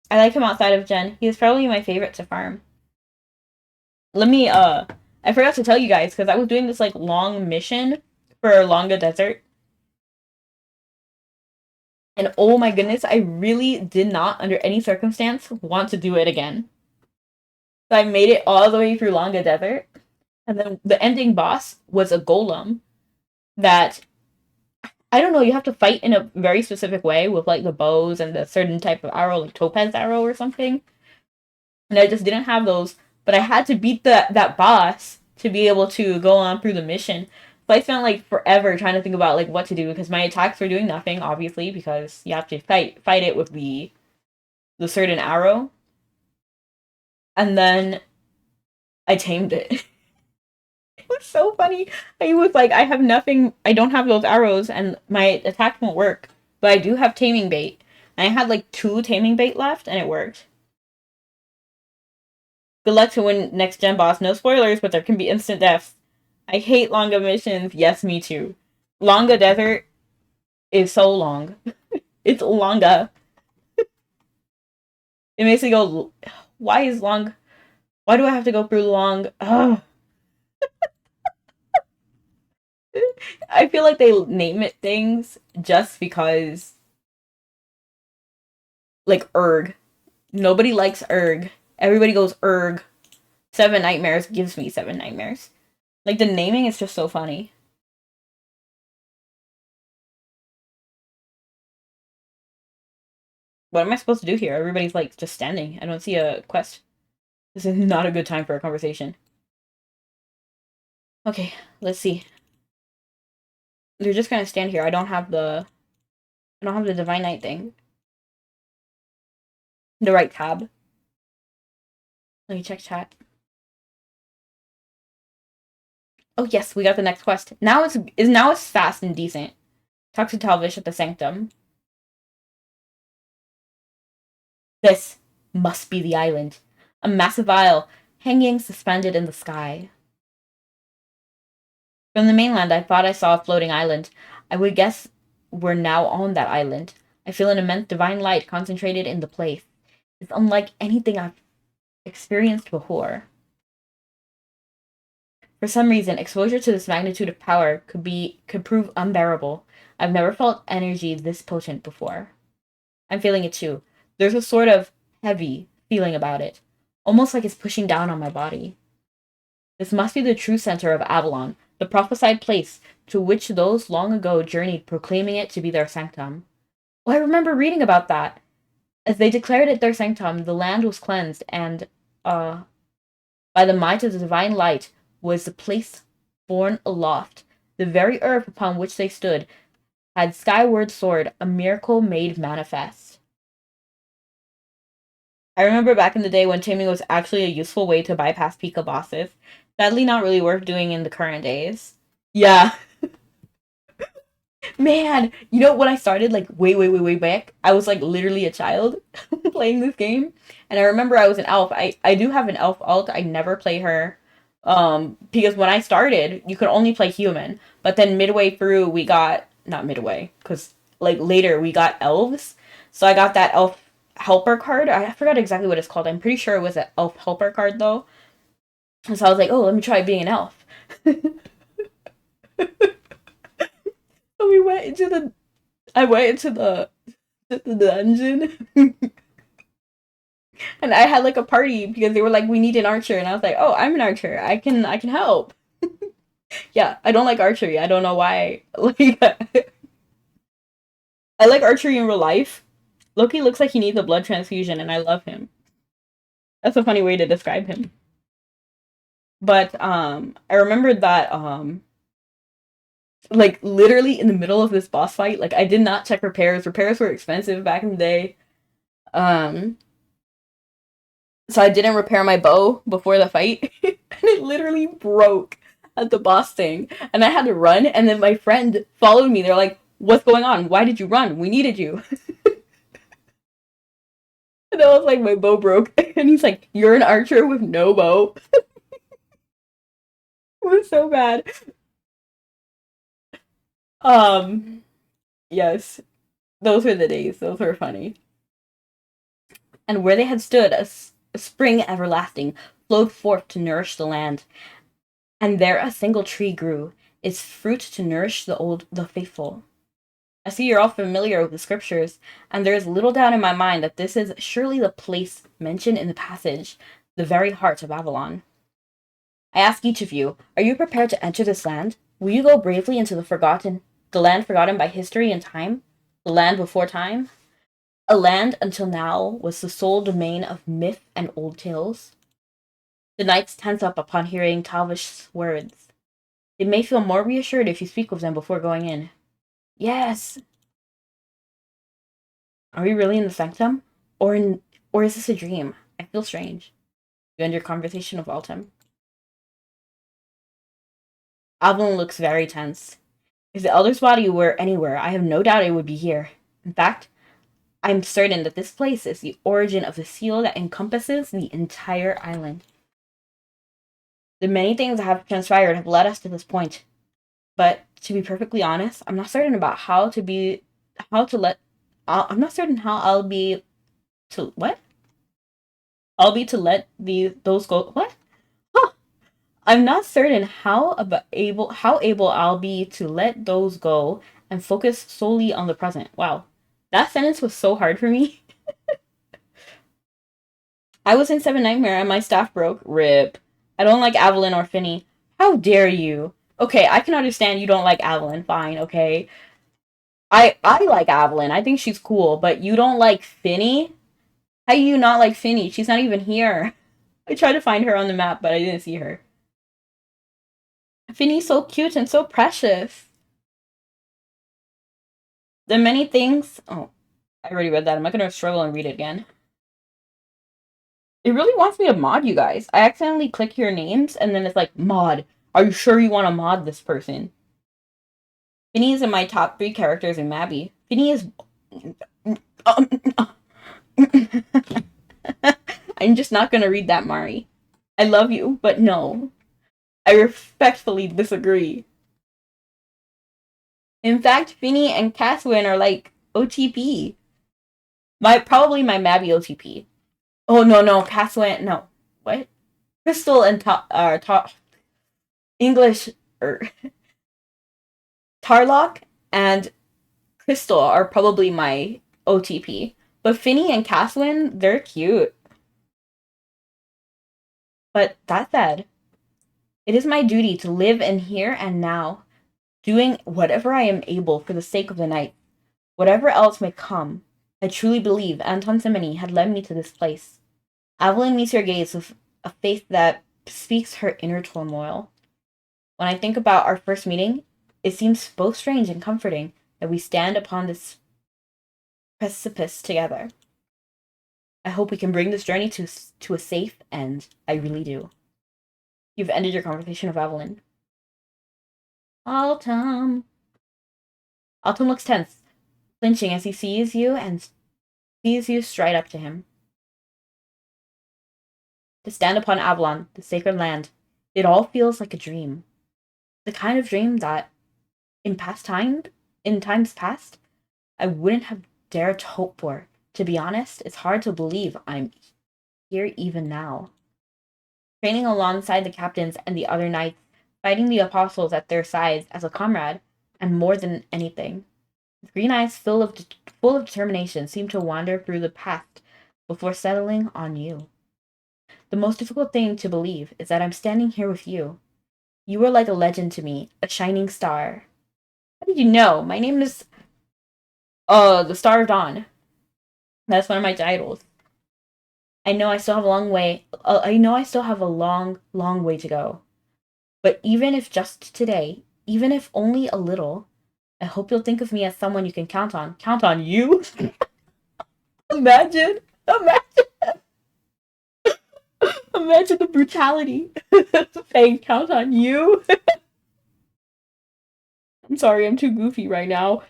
I like him outside of gen. He's probably my favorite to farm. Let me I forgot to tell you guys because I was doing this like long mission for Longa Desert. And oh my goodness, I really did not under any circumstance want to do it again. So I made it all the way through Longa Desert. And then the ending boss was a golem that I don't know, you have to fight in a very specific way with like the bows and the certain type of arrow, like topaz arrow or something. And I just didn't have those, but I had to beat that boss to be able to go on through the mission. So I spent like forever trying to think about like what to do because my attacks were doing nothing, obviously, because you have to fight it with the certain arrow. And then I tamed it. It was so funny. I was like, I have nothing. I don't have those arrows, and my attack won't work. But I do have taming bait. And I had like 2 taming bait left, and it worked. Good luck to win next gen boss. No spoilers, but there can be instant deaths. I hate Longa missions. Yes, me too. Longa Desert is so long. It's Longa. It makes me go, why is long? Why do I have to go through long? Ugh. I feel like they name it things just because, like, erg. Nobody likes erg. Everybody goes erg. 7 Nightmares gives me 7 Nightmares. Like, the naming is just so funny. What am I supposed to do here? Everybody's, like, just standing. I don't see a quest. This is not a good time for a conversation. Okay, let's see. They're just gonna stand here. I don't have the Divine Knight thing. The right tab. Let me check chat. Oh yes, we got the next quest. Now it's fast and decent. Talk to Talvish at the Sanctum. This must be the island. A massive isle, hanging suspended in the sky. From the mainland, I thought I saw a floating island. I would guess we're now on that island. I feel an immense divine light concentrated in the place. It's unlike anything I've experienced before. For some reason, exposure to this magnitude of power could prove unbearable. I've never felt energy this potent before. I'm feeling it too. There's a sort of heavy feeling about it, almost like it's pushing down on my body. This must be the true center of Avalon, the prophesied place to which those long ago journeyed, proclaiming it to be their sanctum. Oh, I remember reading about that. As they declared it their sanctum, the land was cleansed, and, by the might of the divine light, was the place borne aloft. The very earth upon which they stood had skyward soared, a miracle made manifest. I remember back in the day when taming was actually a useful way to bypass Pika bosses. Sadly, not really worth doing in the current days. Yeah. Man, you know when I started like way back, I was like literally a child playing this game, and I remember I was an elf. I do have an elf alt. I never play her, because when I started, you could only play human. But then midway through, we got not midway because like later we got elves. So I got that elf helper card. I forgot exactly what it's called. I'm pretty sure it was an elf helper card though. So I was like, oh, let me try being an elf. So we went into the I went into the dungeon. And I had like a party because they were like, we need an archer, and I was like, oh, I'm an archer. I can help. Yeah, I don't like archery. I don't know why. Like I like archery in real life. Loki looks like he needs a blood transfusion, and I love him. That's a funny way to describe him. But I remembered that like literally in the middle of this boss fight, like I did not check repairs. Repairs were expensive back in the day. Um so I didn't repair my bow before the fight. And it literally broke at the boss thing. And I had to run, and then my friend followed me. They're like, What's going on? Why did you run? We needed you. And that was like, my bow broke. And he's like, you're an archer with no bow. It was so bad. Um, yes, those were the days. Those were funny. And where they had stood, a spring everlasting flowed forth to nourish the land. And there a single tree grew, its fruit to nourish the faithful. I see you're all familiar with the scriptures, and there is little doubt in my mind that this is surely the place mentioned in the passage, the very heart of Avalon. I ask each of you, are you prepared to enter this land? Will you go bravely into the land forgotten by history and time? The land before time? A land until now was the sole domain of myth and old tales? The knights tense up upon hearing Talvish's words. They may feel more reassured if you speak with them before going in. Yes! Are we really in the sanctum? Or is this a dream? I feel strange. You end your conversation with Altem. Avalon looks very tense. If the Elder's body were anywhere, I have no doubt it would be here. In fact, I'm certain that this place is the origin of the seal that encompasses the entire island. The many things that have transpired have led us to this point. But to be perfectly honest, I'm not certain about I'm not certain how I'll be to what? I'll be to let those go. What? Huh. I'm not certain how able I'll be to let those go and focus solely on the present. Wow, that sentence was so hard for me. I was in Seven Nightmare and my staff broke. Rip. I don't like Evelyn or Finny. How dare you? Okay, I can understand you don't like Evelyn. Fine, okay. I like Evelyn. I think she's cool, but you don't like Finny? How do you not like Finny? She's not even here. I tried to find her on the map, but I didn't see her. Finny's so cute and so precious. The many things. Oh, I already read that. I'm not gonna struggle and read it again. It really wants me to mod you guys. I accidentally click your names and then it's like, mod. Are you sure you want to mod this person? Finny is in my top 3 characters in Mabby. Finny is. I'm just not gonna read that, Mari. I love you, but no. I respectfully disagree. In fact, Finny and Caswin are like OTP. Probably my Mabby OTP. Oh no, Caswin, no. What? Crystal and English Tarlock and Crystal are probably my OTP. But Finny and Caswin, they're cute. But that said, it is my duty to live in here and now, doing whatever I am able for the sake of the night. Whatever else may come, I truly believe Anton Simony had led me to this place. Evelyn meets your gaze with a face that speaks her inner turmoil. When I think about our first meeting, it seems both strange and comforting that we stand upon this precipice together. I hope we can bring this journey to a safe end. I really do. You've ended your conversation with Evelyn. Altum. Altum looks tense, flinching as he sees you stride up to him. To stand upon Avalon, the sacred land, it all feels like a dream. The kind of dream that, in times past, I wouldn't have dared to hope for. To be honest, it's hard to believe I'm here even now. Training alongside the captains and the other knights, fighting the apostles at their sides as a comrade, and more than anything, the green eyes full of determination seem to wander through the past before settling on you. The most difficult thing to believe is that I'm standing here with you. You are like a legend to me, a shining star. How did you know? My name is the Star of Dawn. That's one of my titles. I know I still have a long way. I know I still have a long, long way to go. But even if just today, even if only a little, I hope you'll think of me as someone you can count on. Count on you? Imagine. Imagine the brutality. Saying count on you. I'm sorry, I'm too goofy right now.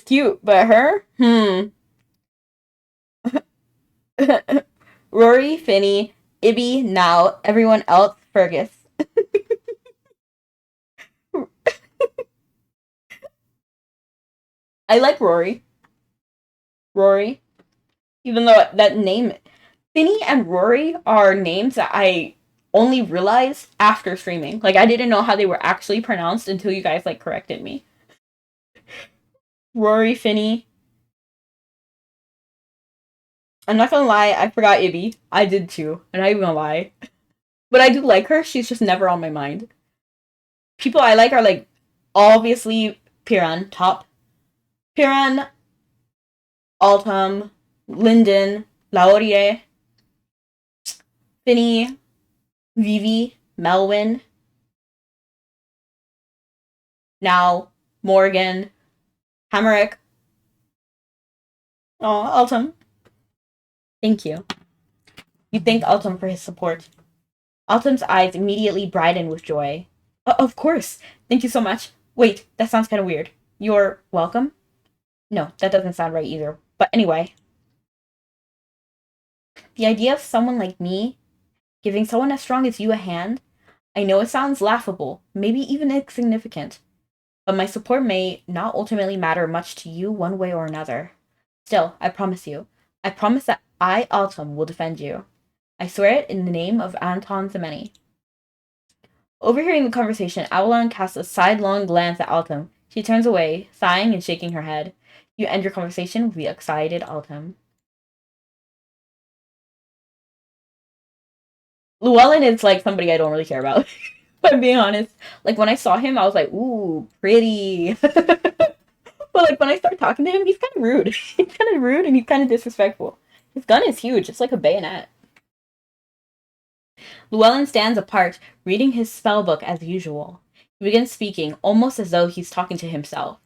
cute, but her? Rory, Finny, Ibby, now, everyone else, Fergus. I like Rory. Rory. Even though that name, Finny and Rory are names that I only realized after streaming. Like, I didn't know how they were actually pronounced until you guys, like, corrected me. Rory, Finny. I'm not gonna lie, I forgot Ibby. I did too. I'm not even gonna lie. But I do like her, she's just never on my mind. People I like are, like, obviously Piran, top. Piran, Altum, Linden, Laurier, Finny, Vivi, Melwin, now Morgan, Hamerick. Oh, Altum. Thank you. You thanked Altum for his support. Altum's eyes immediately brightened with joy. Of course. Thank you so much. Wait, that sounds kind of weird. You're welcome? No, that doesn't sound right either. But anyway, the idea of someone like me giving someone as strong as you a hand, I know it sounds laughable, maybe even insignificant, but my support may not ultimately matter much to you one way or another. Still, I promise you. I promise that I, Altum, will defend you. I swear it in the name of Anton Zemeni. Overhearing the conversation, Avalon casts a sidelong glance at Altum. She turns away, sighing and shaking her head. You end your conversation with the excited Altum. Llewellyn is like somebody I don't really care about, if I'm being honest. Like when I saw him, I was like, ooh, pretty. But like when I start talking to him, he's kind of rude. He's kind of rude and he's kind of disrespectful. His gun is huge. It's like a bayonet. Llewellyn stands apart, reading his spellbook as usual. He begins speaking, almost as though he's talking to himself.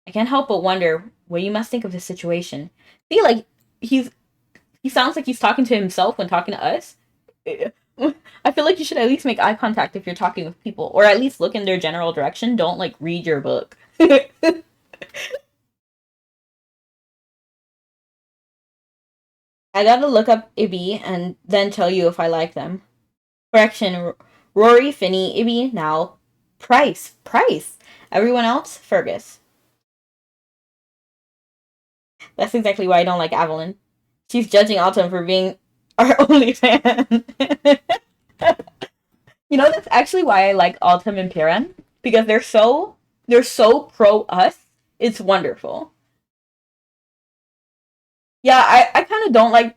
I can't help but wonder what you must think of this situation. See, like, he sounds like he's talking to himself when talking to us. I feel like you should at least make eye contact if you're talking with people, or at least look in their general direction. Don't, like, read your book. I gotta look up Ibby and then tell you if I like them. Correction, Rory, Finny, Ibby, now. Price. Everyone else, Fergus. That's exactly why I don't like Evelyn. She's judging Autumn for being our only fan. You know, that's actually why I like Autumn and Piran. Because they're so pro us. It's wonderful. Yeah, I kind of don't like.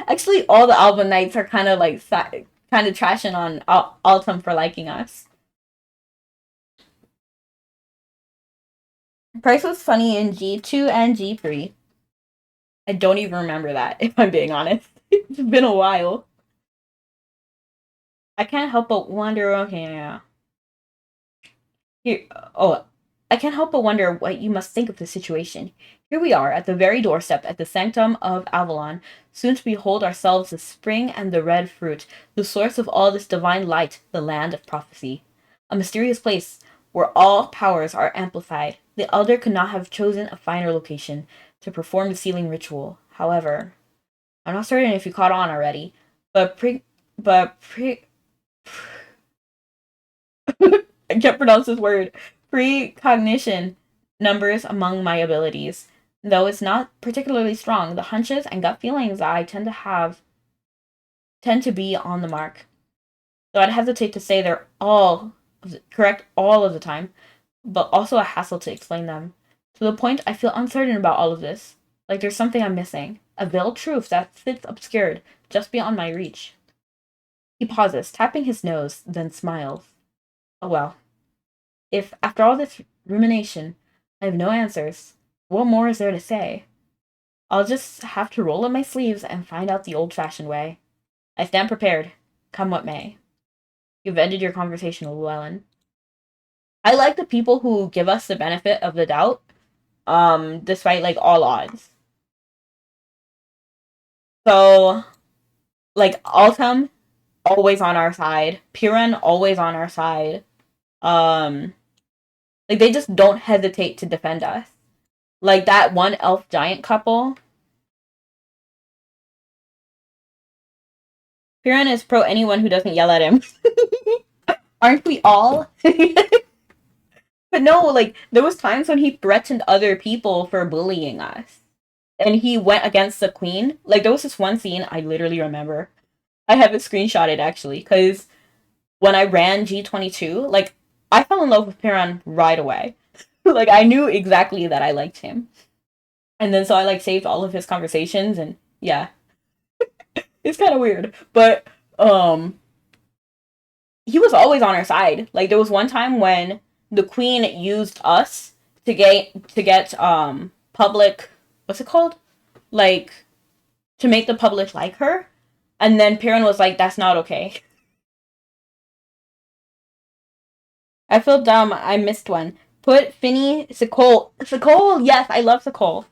Actually, all the album nights are kind of like kind of trashing on Autumn for liking us. Price was funny in G2 and G3. I don't even remember that, if I'm being honest. It's been a while. I can't help but wonder. Okay, yeah. Here, oh, I can't help but wonder what you must think of the situation. Here we are, at the very doorstep, at the sanctum of Avalon, soon to behold ourselves the spring and the red fruit, the source of all this divine light, the land of prophecy. A mysterious place where all powers are amplified. The elder could not have chosen a finer location to perform the sealing ritual. However, I'm not certain if you caught on already, but but pre, I can't pronounce this word. Precognition numbers among my abilities. Though it's not particularly strong, the hunches and gut feelings I tend to have tend to be on the mark. Though I'd hesitate to say they're all correct all of the time, but also a hassle to explain them. To the point I feel uncertain about all of this. Like there's something I'm missing. A veiled truth that sits obscured, just beyond my reach. He pauses, tapping his nose, then smiles. Oh well. If, after all this rumination, I have no answers, what more is there to say? I'll just have to roll up my sleeves and find out the old-fashioned way. I stand prepared, come what may. You've ended your conversation with Llewellyn. I like the people who give us the benefit of the doubt, despite, like, all odds. So, like, Altum, always on our side. Piran, always on our side. Um, Like, they just don't hesitate to defend us. Like, that one elf giant couple. Piran is pro anyone who doesn't yell at him. Aren't we all? But no, like, there was times when he threatened other people for bullying us. And he went against the queen. Like, there was this one scene I literally remember. I have it screenshotted, actually, because when I ran G22, like, I fell in love with Piran right away. Like, I knew exactly that I liked him. And then so I, like, saved all of his conversations, and yeah. It's kind of weird. But, he was always on our side. Like, there was one time when the queen used us to get public, what's it called? Like, to make the public like her. And then Piran was like, that's not okay. I feel dumb. I missed one. Put Finny Sikol. Sikol, yes, I love Sikol.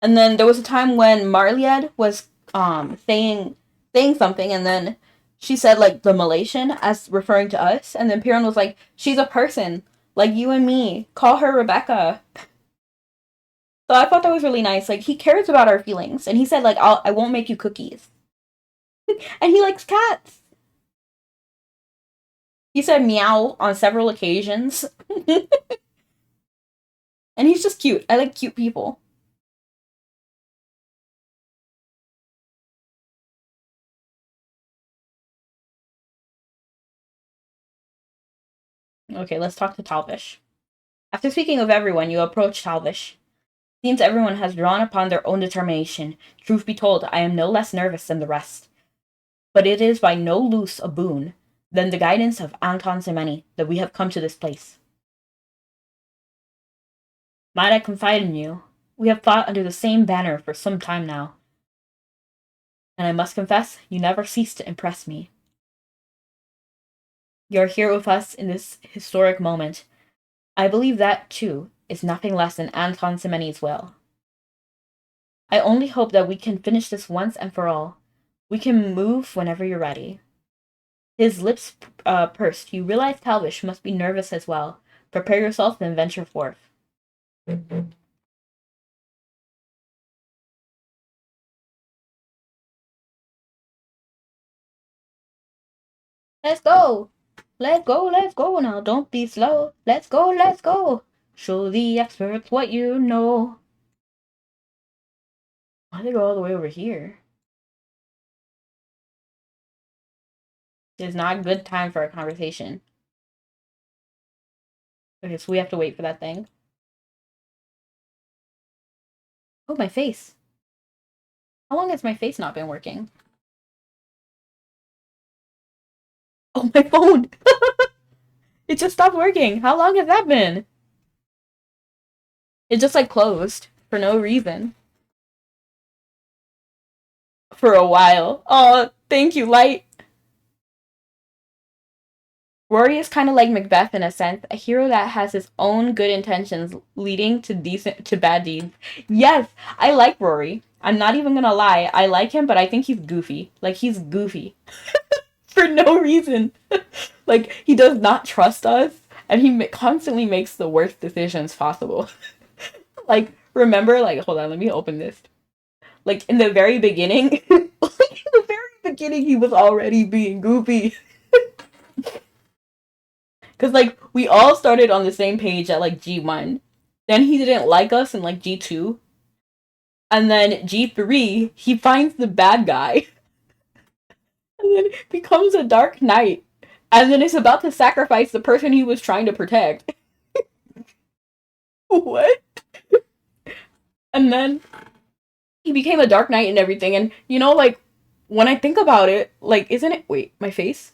And then there was a time when Marlied was saying something, and then she said like the Malaysian as referring to us, and then Piran was like, she's a person like you and me. Call her Rebecca. So I thought that was really nice. Like, he cares about our feelings, and he said like I won't make you cookies, and he likes cats. He said meow on several occasions, and he's just cute. I like cute people. Okay, let's talk to Talvish. After speaking of everyone, you approach Talvish. Seems everyone has drawn upon their own determination. Truth be told, I am no less nervous than the rest. But it is by no less a boon than the guidance of Anton Semeni that we have come to this place. Might I confide in you? We have fought under the same banner for some time now. And I must confess, you never cease to impress me. You are here with us in this historic moment. I believe that, too, is nothing less than Anton Semeni's will. I only hope that we can finish this once and for all. We can move whenever you're ready. His lips pursed. You realize Talvish must be nervous as well. Prepare yourself and venture forth. Let's go! Let's go, let's go now. Don't be slow. Let's go, let's go. Show the experts what you know. Why'd they go all the way over here? It's not a good time for a conversation. Okay, so we have to wait for that thing. Oh, my face. How long has my face not been working? Oh, my phone! It just stopped working. How long has that been? It just, like, closed for no reason. For a while. Oh, thank you, Light. Rory is kind of like Macbeth in a sense, a hero that has his own good intentions leading to bad deeds. Yes, I like Rory. I'm not even gonna lie. I like him, but I think he's goofy. Like, he's goofy for no reason. Like, he does not trust us, and he constantly makes the worst decisions possible. Like, remember, like, hold on, let me open this. Like, in the very beginning, like, in the very beginning, he was already being goofy. Because, like, we all started on the same page at, like, G1. Then he didn't like us in, like, G2. And then G3, he finds the bad guy. And then becomes a Dark Knight. And then is about to sacrifice the person he was trying to protect. What? And then he became a Dark Knight and everything. And, you know, like, when I think about it, like, isn't it... Wait, my face?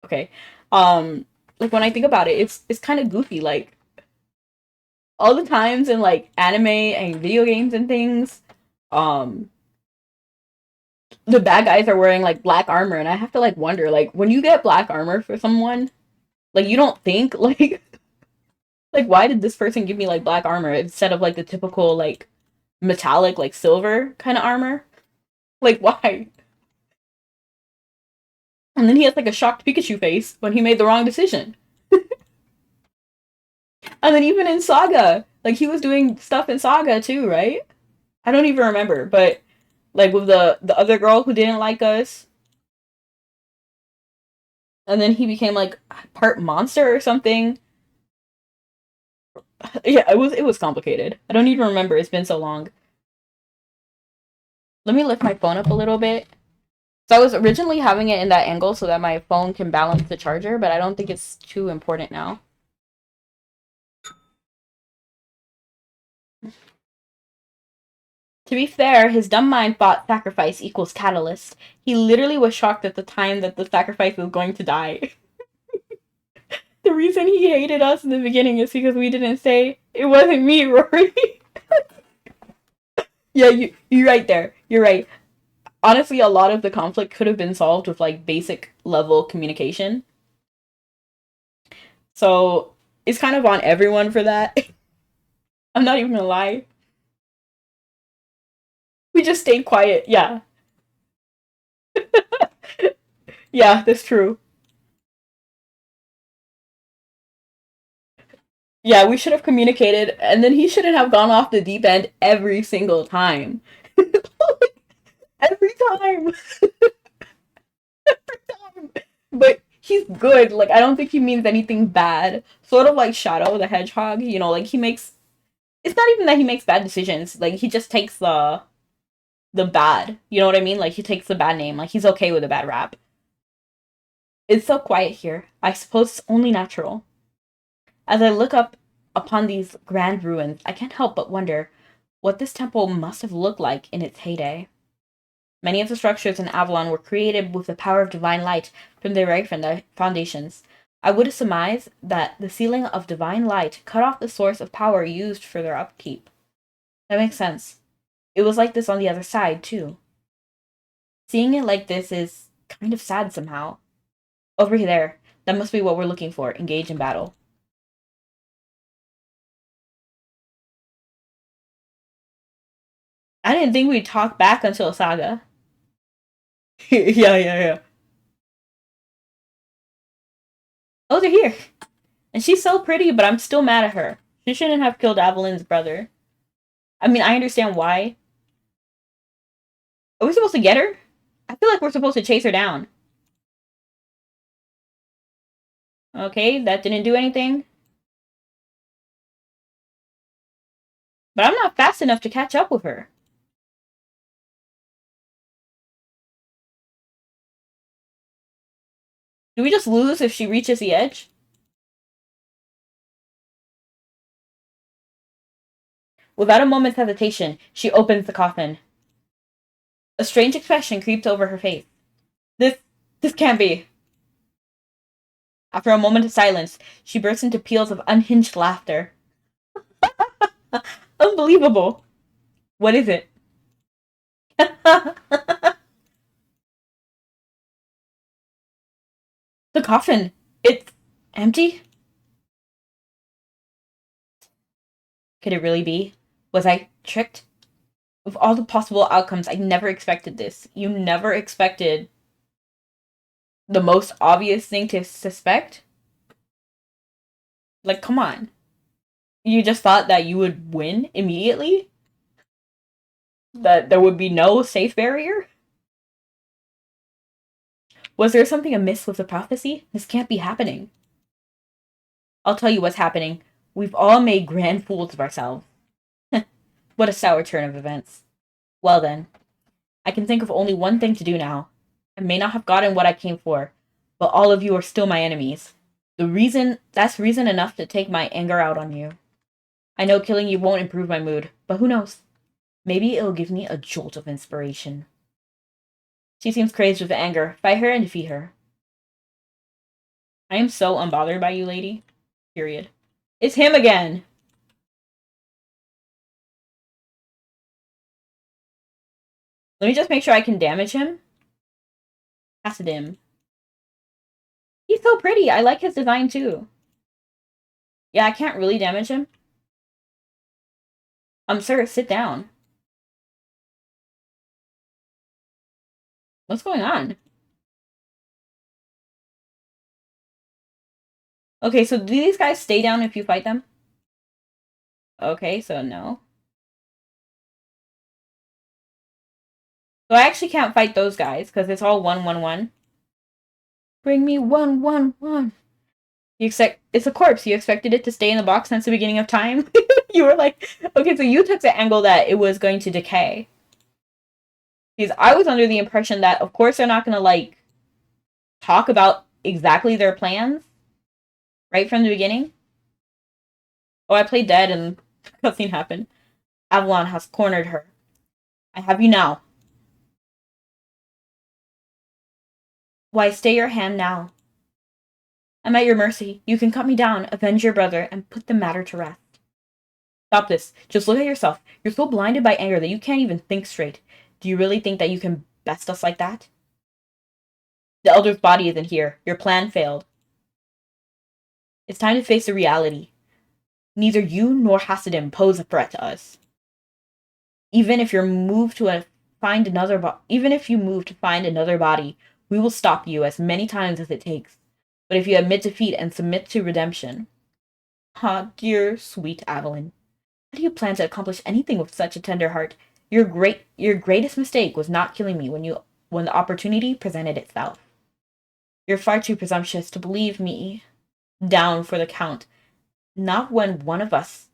Okay. Like, when I think about it, it's kind of goofy. Like, all the times in, like, anime and video games and things, um, the bad guys are wearing, like, black armor, and I have to, like, wonder, like, when you get black armor for someone, like, you don't think, like, why did this person give me, like, black armor instead of, like, the typical, like, metallic, like, silver kind of armor? Like, why? And then he has like a shocked Pikachu face when he made the wrong decision. And then even in Saga, like he was doing stuff in Saga too, right? I don't even remember, but like with the other girl who didn't like us, and then he became like part monster or something. Yeah, it was complicated. I don't even remember. It's been so long. Let me lift my phone up a little bit. So I was originally having it in that angle so that my phone can balance the charger, but I don't think it's too important now. To be fair, his dumb mind thought sacrifice equals catalyst. He literally was shocked at the time that the sacrifice was going to die. The reason he hated us in the beginning is because we didn't say, it wasn't me, Rory. Yeah, you're right there. You're right. Honestly, a lot of the conflict could have been solved with like basic level communication. So it's kind of on everyone for that. I'm not even gonna lie. We just stayed quiet. Yeah. Yeah, that's true. Yeah, we should have communicated, and then he shouldn't have gone off the deep end every single time. Every time. But he's good. Like, I don't think he means anything bad. Sort of like Shadow the Hedgehog, like he makes. It's not even that he makes bad decisions. Like, he just takes the bad. You know what I mean? Like, he takes the bad name. Like, he's okay with a bad rap. It's so quiet here. I suppose it's only natural. As I look up upon these grand ruins, I can't help but wonder what this temple must have looked like in its heyday. Many of the structures in Avalon were created with the power of divine light from their very foundations. I would surmise that the sealing of divine light cut off the source of power used for their upkeep. That makes sense. It was like this on the other side, too. Seeing it like this is kind of sad somehow. Over there, that must be what we're looking for. Engage in battle. I didn't think we'd talk back until Saga. Yeah, yeah, yeah. Oh, they're here. And she's so pretty, but I'm still mad at her. She shouldn't have killed Evelyn's brother. I mean, I understand why. Are we supposed to get her? I feel like we're supposed to chase her down. Okay, that didn't do anything. But I'm not fast enough to catch up with her. Do we just lose if she reaches the edge? Without a moment's hesitation, she opens the coffin. A strange expression creeps over her face. This this can't be. After a moment of silence, she bursts into peals of unhinged laughter. Unbelievable. What is it? The coffin. It's empty? Could it really be? Was I tricked? Of all the possible outcomes, I never expected this. You never expected the most obvious thing to suspect? Like, come on. You just thought that you would win immediately? That there would be no safe barrier? Was there something amiss with the prophecy? This can't be happening. I'll tell you what's happening. We've all made grand fools of ourselves. What a sour turn of events. Well then, I can think of only one thing to do now. I may not have gotten what I came for, but all of you are still my enemies. That's reason enough to take my anger out on you. I know killing you won't improve my mood, but who knows? Maybe it'll give me a jolt of inspiration. She seems crazed with anger. Fight her and defeat her. I am so unbothered by you, lady. Period. It's him again! Let me just make sure I can damage him. Hassidim. He's so pretty. I like his design too. Yeah, I can't really damage him. Sir, sit down. What's going on? Okay, so do these guys stay down if you fight them? Okay, so no. So I actually can't fight those guys because it's all 1-1-1. Bring me 1-1-1. You expect it's a corpse. You expected it to stay in the box since the beginning of time. You were like, okay, so you took the angle that it was going to decay. Because I was under the impression that, of course, they're not going to like talk about exactly their plans right from the beginning. Oh, I played dead and nothing happened. Avalon has cornered her. I have you now. Why, stay your hand now. I'm at your mercy. You can cut me down, avenge your brother, and put the matter to rest. Stop this. Just look at yourself. You're so blinded by anger that you can't even think straight. Do you really think that you can best us like that? The elder's body isn't here. Your plan failed. It's time to face the reality. Neither you nor Hasidim pose a threat to us. Even if you're moved to find another even if you move to find another body, we will stop you as many times as it takes. But if you admit defeat and submit to redemption, ah, dear sweet Avalon, how do you plan to accomplish anything with such a tender heart? Your greatest mistake was not killing me when the opportunity presented itself. You're far too presumptuous to believe me down for the count. Not when one of us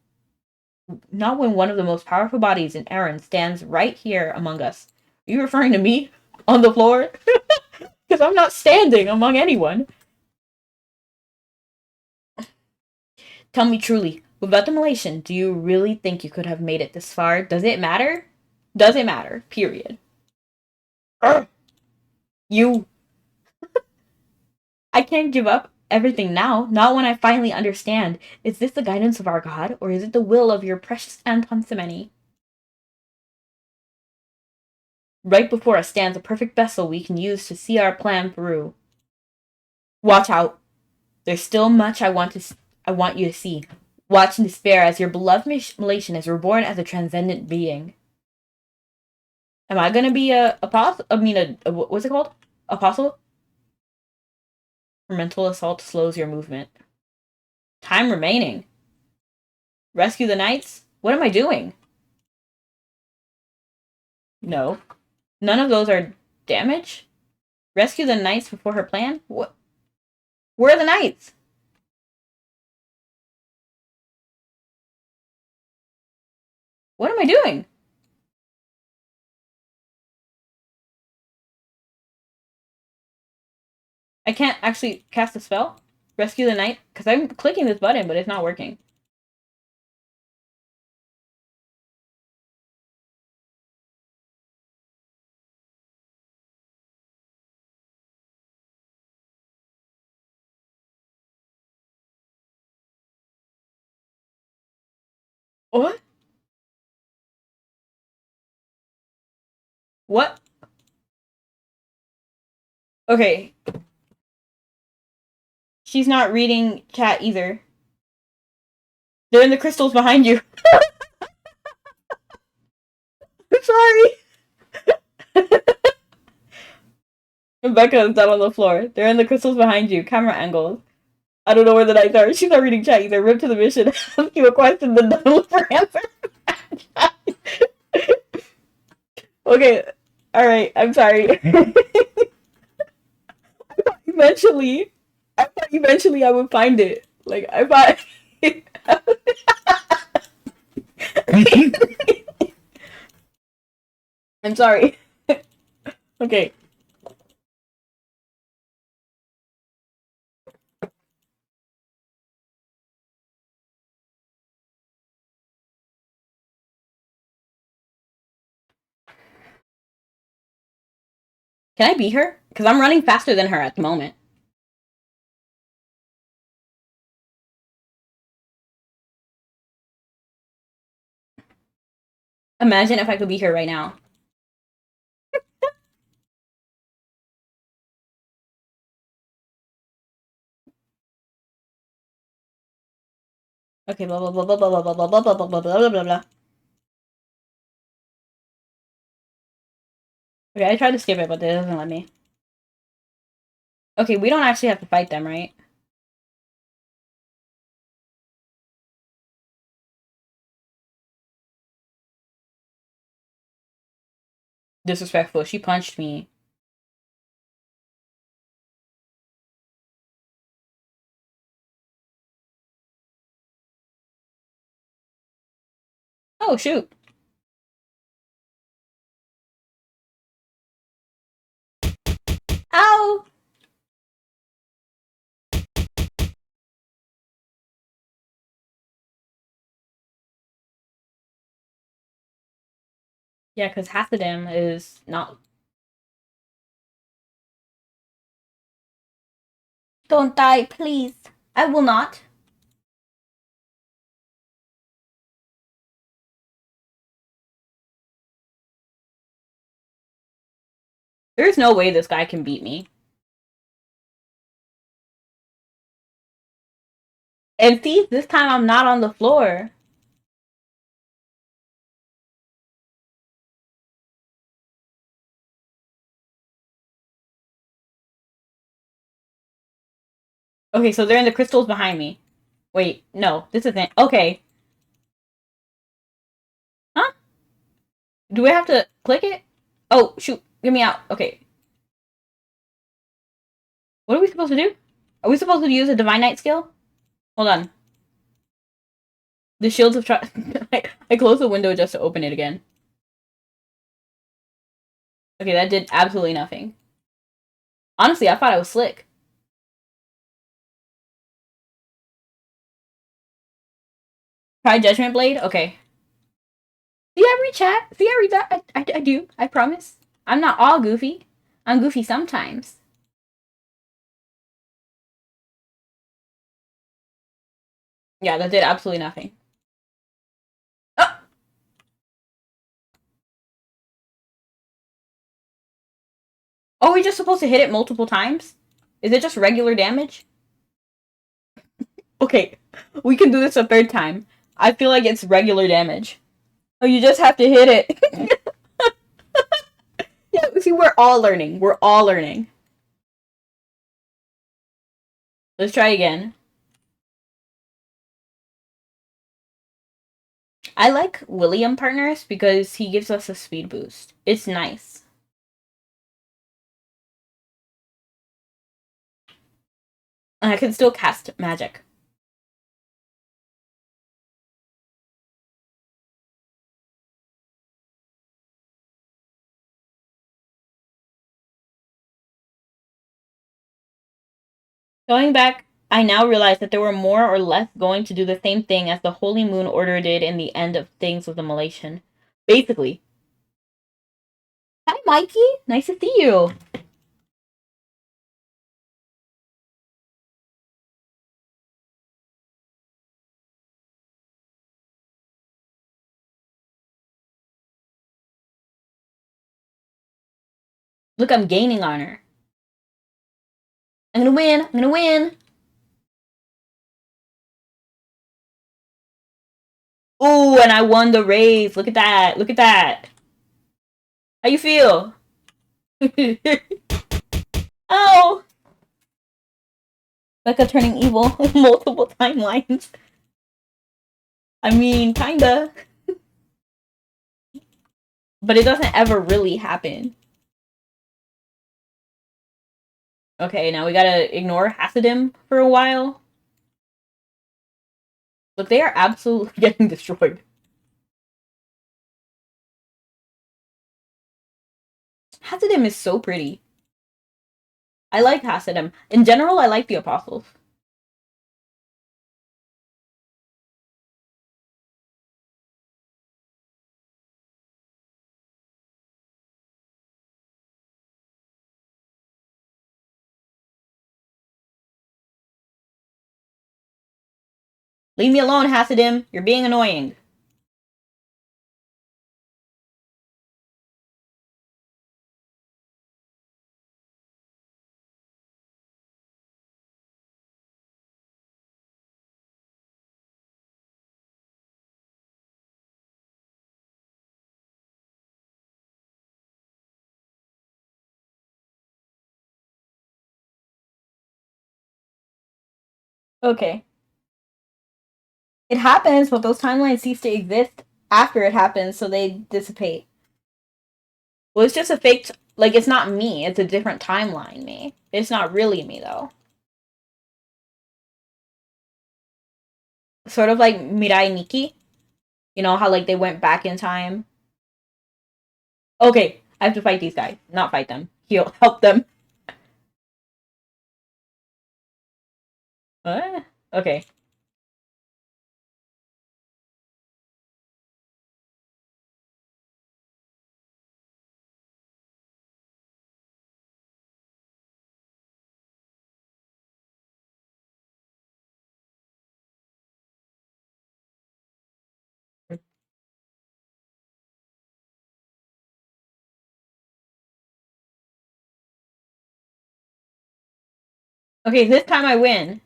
Not when one of the most powerful bodies in Aaron stands right here among us. Are you referring to me? On the floor? Because I'm not standing among anyone. Tell me truly, without the Malaysian, do you really think you could have made it this far? Does it matter? Does it matter? Period. Urgh. You. I can't give up everything now, not when I finally understand. Is this the guidance of our God, or is it the will of your precious Anton Semeni? Right before us stands a perfect vessel we can use to see our plan through. Watch out. There's still much I want you to see. Watch in despair as your beloved Malaysian is reborn as a transcendent being. Am I gonna be a apostle? I mean, what's it called? Apostle? Her mental assault slows your movement. Time remaining. Rescue the knights? What am I doing? No. None of those are damage? Rescue the knights before her plan? What? Where are the knights? What am I doing? I can't actually cast a spell? Rescue the knight? Because I'm clicking this button, but it's not working. What? What? Okay. She's not reading chat either. They're in the crystals behind you. I'm sorry. Rebecca is down on the floor. They're in the crystals behind you. Camera angles. I don't know where the knights are. She's not reading chat either. Rip to the mission. Ask you a question, then don't look for answer. Okay. Alright. I'm sorry. eventually, I thought eventually I would find it. Like, I thought. I'm sorry. Okay. Can I beat her? Because I'm running faster than her at the moment. Imagine if I could beat her right now. Okay, blah blah blah blah blah blah blah blah blah blah blah blah blah blah. Okay, I tried to skip it, but it doesn't let me. Okay, we don't actually have to fight them, right? disrespectful. She punched me. Oh, shoot. Ow! Yeah, because Hasidim is not. Don't die, please. I will not. There's no way this guy can beat me. And see, this time I'm not on the floor. Okay, so they're in the crystals behind me. Wait, no, this isn't. Okay. Huh? Do we have to click it? Oh, shoot. Get me out. Okay. What are we supposed to do? Are we supposed to use a Divine Knight skill? Hold on. The shields of trust. I closed the window just to open it again. Okay, that did absolutely nothing. Honestly, I thought I was slick. Try Judgment Blade? Okay. See, I read chat. See, I read that. I do. I promise. I'm not all goofy. I'm goofy sometimes. Yeah, that did absolutely nothing. Oh! Oh, we're just supposed to hit it multiple times? Is it just regular damage? Okay, we can do this a third time. I feel like it's regular damage. Oh, you just have to hit it. Yeah, see, we're all learning. We're all learning. Let's try again. I like William partners because he gives us a speed boost. It's nice. And I can still cast magic. Going back, I now realize that there were more or less going to do the same thing as the Holy Moon Order did in the end of things with the Malaysian. Basically. Hi, Mikey. Nice to see you. Look, I'm gaining on her. I'm gonna win. I'm gonna win. Ooh, and I won the race. Look at that. Look at that. How you feel? Oh! Becca turning evil multiple timelines. I mean, kinda. But it doesn't ever really happen. Okay, now we gotta ignore Hasidim for a while. Look, they are absolutely getting destroyed. Hasidim is so pretty. I like Hasidim. In general, I like the Apostles. Leave me alone, Hasidim. You're being annoying. Okay. It happens, but those timelines cease to exist after it happens, so they dissipate. Well, it's just a fake. Like, it's not me. It's a different timeline me. It's not really me, though. Sort of like Mirai Nikki. You know how, like, they went back in time? Okay, I have to fight these guys. Not fight them. Heal. Help them. Okay. Okay, this time I win.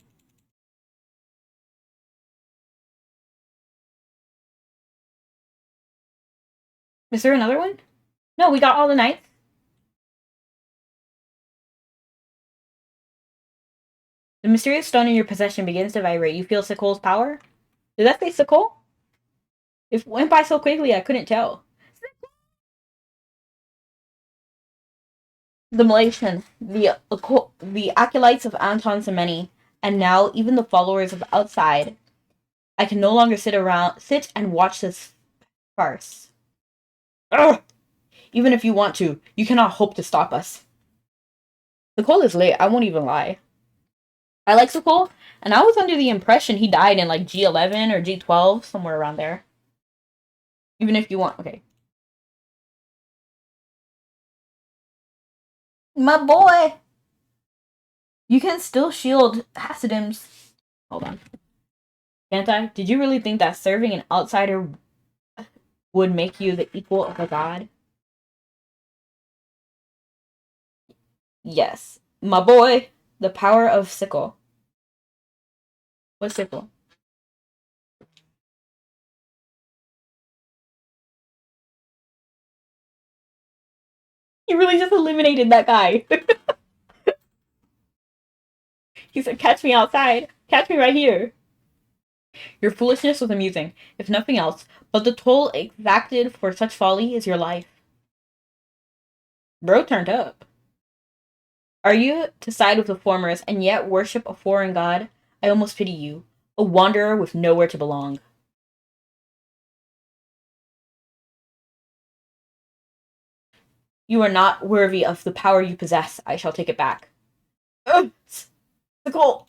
Is there another one? No, we got all the knights. The mysterious stone in your possession begins to vibrate. You feel Sikol's power? Did that say Sikol? It went by so quickly I couldn't tell. The Malaysian, the acolytes of Anton Semeni, and now even the followers of outside. I can no longer sit and watch this farce. Ugh! Even if you want to, you cannot hope to stop us. Sikol is late, I won't even lie. I like Sikol, and I was under the impression he died in like G11 or G12, somewhere around there. Even if you want, okay. My boy! You can still shield Hasidim's. Hold on. Can't I? Did you really think that serving an outsider would make you the equal of a god? Yes. My boy, the power of sickle. What's sickle? He really just eliminated that guy. He said, catch me outside. Catch me right here. Your foolishness was amusing, if nothing else, but the toll exacted for such folly is your life. Bro turned up. Are you to side with the formers and yet worship a foreign god? I almost pity you, a wanderer with nowhere to belong. You are not worthy of the power you possess. I shall take it back. Ugh! The goal.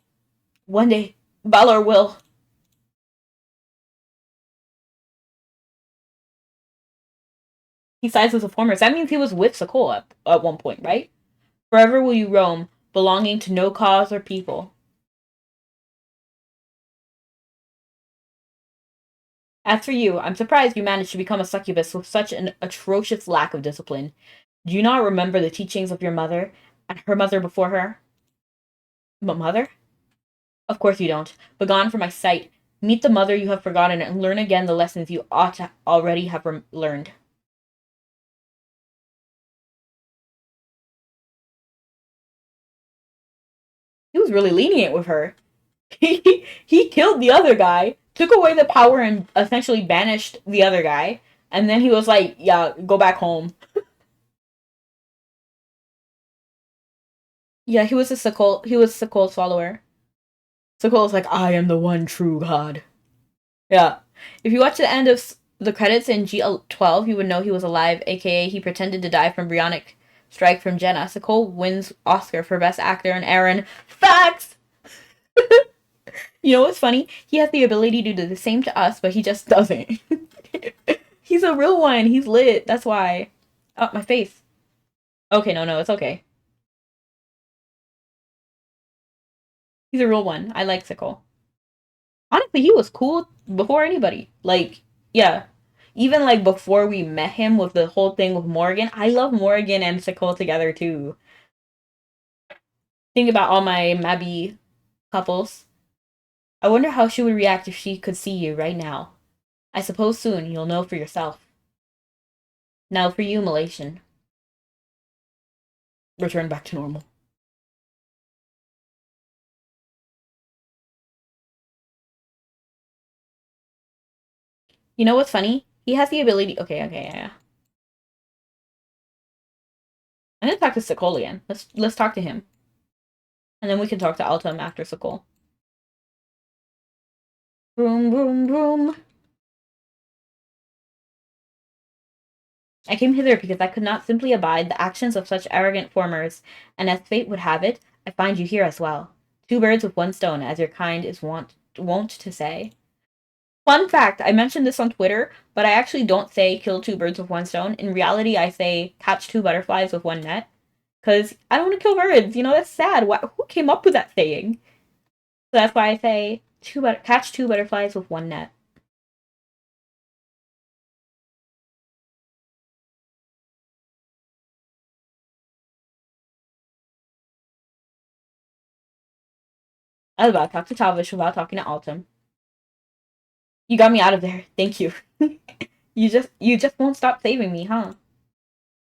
One day, Balor will. He sides with the formers. That means he was with Sakol at one point, right? Forever will you roam, belonging to no cause or people. As for you, I'm surprised you managed to become a succubus with such an atrocious lack of discipline. Do you not remember the teachings of your mother and her mother before her? But mother? Of course you don't. Begone from my sight. Meet the mother you have forgotten and learn again the lessons you ought to already have learned. He was really lenient with her. He killed the other guy, took away the power, and essentially banished the other guy. And then he was like, "Yeah, go back home." Yeah, he was a Sakol. He was Sakol's follower. Sakol was like, "I am the one true god." Yeah. If you watch the end of the credits in G12, you would know he was alive. AKA, he pretended to die from Brionic strike from Jenna. Sakol wins Oscar for Best Actor, and Aaron facts. You know what's funny? He has the ability to do the same to us, but he just doesn't. He's a real one. He's lit. That's why. Oh, my face. Okay, no, it's okay. He's a real one. I like Sickle. Honestly, he was cool before anybody. Like, yeah. Even like before we met him with the whole thing with Morgan, I love Morgan and Sickle together too. Think about all my Mabby couples. I wonder how she would react if she could see you right now. I suppose soon you'll know for yourself. Now for you, Malaysian. Return back to normal. You know what's funny? He has the ability. Okay, yeah. I'm gonna talk to Sokol again. Let's talk to him. And then we can talk to Altum after Sokol. Vroom, vroom, vroom. I came hither because I could not simply abide the actions of such arrogant formers, and as fate would have it, I find you here as well. Two birds with one stone, as your kind is wont to say. Fun fact, I mentioned this on Twitter, but I actually don't say kill two birds with one stone. In reality, I say catch two butterflies with one net. Because I don't want to kill birds. You know, that's sad. Who came up with that saying? So that's why I say catch two butterflies with one net. I was about to talk to Talvish without talking to Altum. You got me out of there. Thank you. you just won't stop saving me, huh?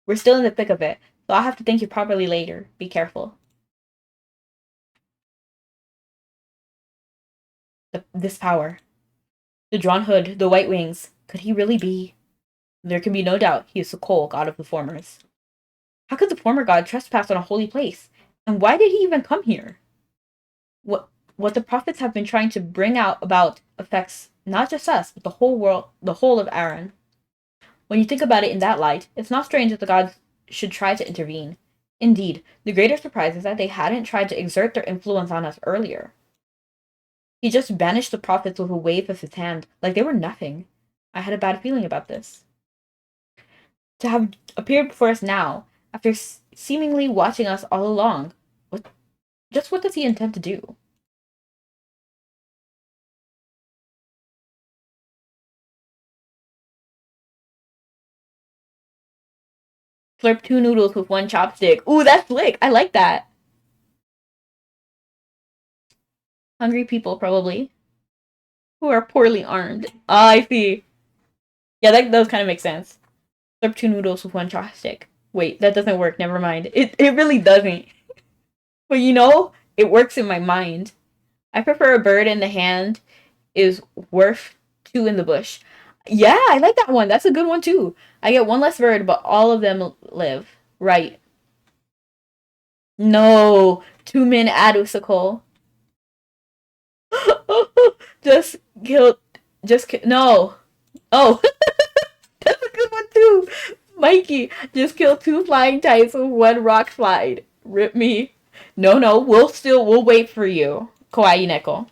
We're still in the thick of it, so I'll have to thank you properly later. Be careful. This power. The drawn hood, the white wings. Could he really be? There can be no doubt he is Sokol, god of the formers. How could the former god trespass on a holy place? And why did he even come here? What the prophets have been trying to bring out about affects not just us, but the whole world, the whole of Aaron. When you think about it in that light, it's not strange that the gods should try to intervene. Indeed, the greater surprise is that they hadn't tried to exert their influence on us earlier. He just banished the prophets with a wave of his hand, like they were nothing. I had a bad feeling about this. To have appeared before us now, after seemingly watching us all along, what does he intend to do? Slurp two noodles with one chopstick. Ooh, that's slick. I like that. Hungry people, probably. Who are poorly armed. Ah, I see. Yeah, that does kind of make sense. Slurp two noodles with one chopstick. Wait, that doesn't work. Never mind. It really doesn't. But you know, it works in my mind. I prefer a bird in the hand is worth two in the bush. Yeah, I like that one. That's a good one too. I get one less bird, but all of them live. Right. No. 2 min Adusakol. just killed. No. Oh, that's a good one too. Mikey just killed two flying types with one rock slide. Rip me. No. We'll wait for you. Kawaii Neko.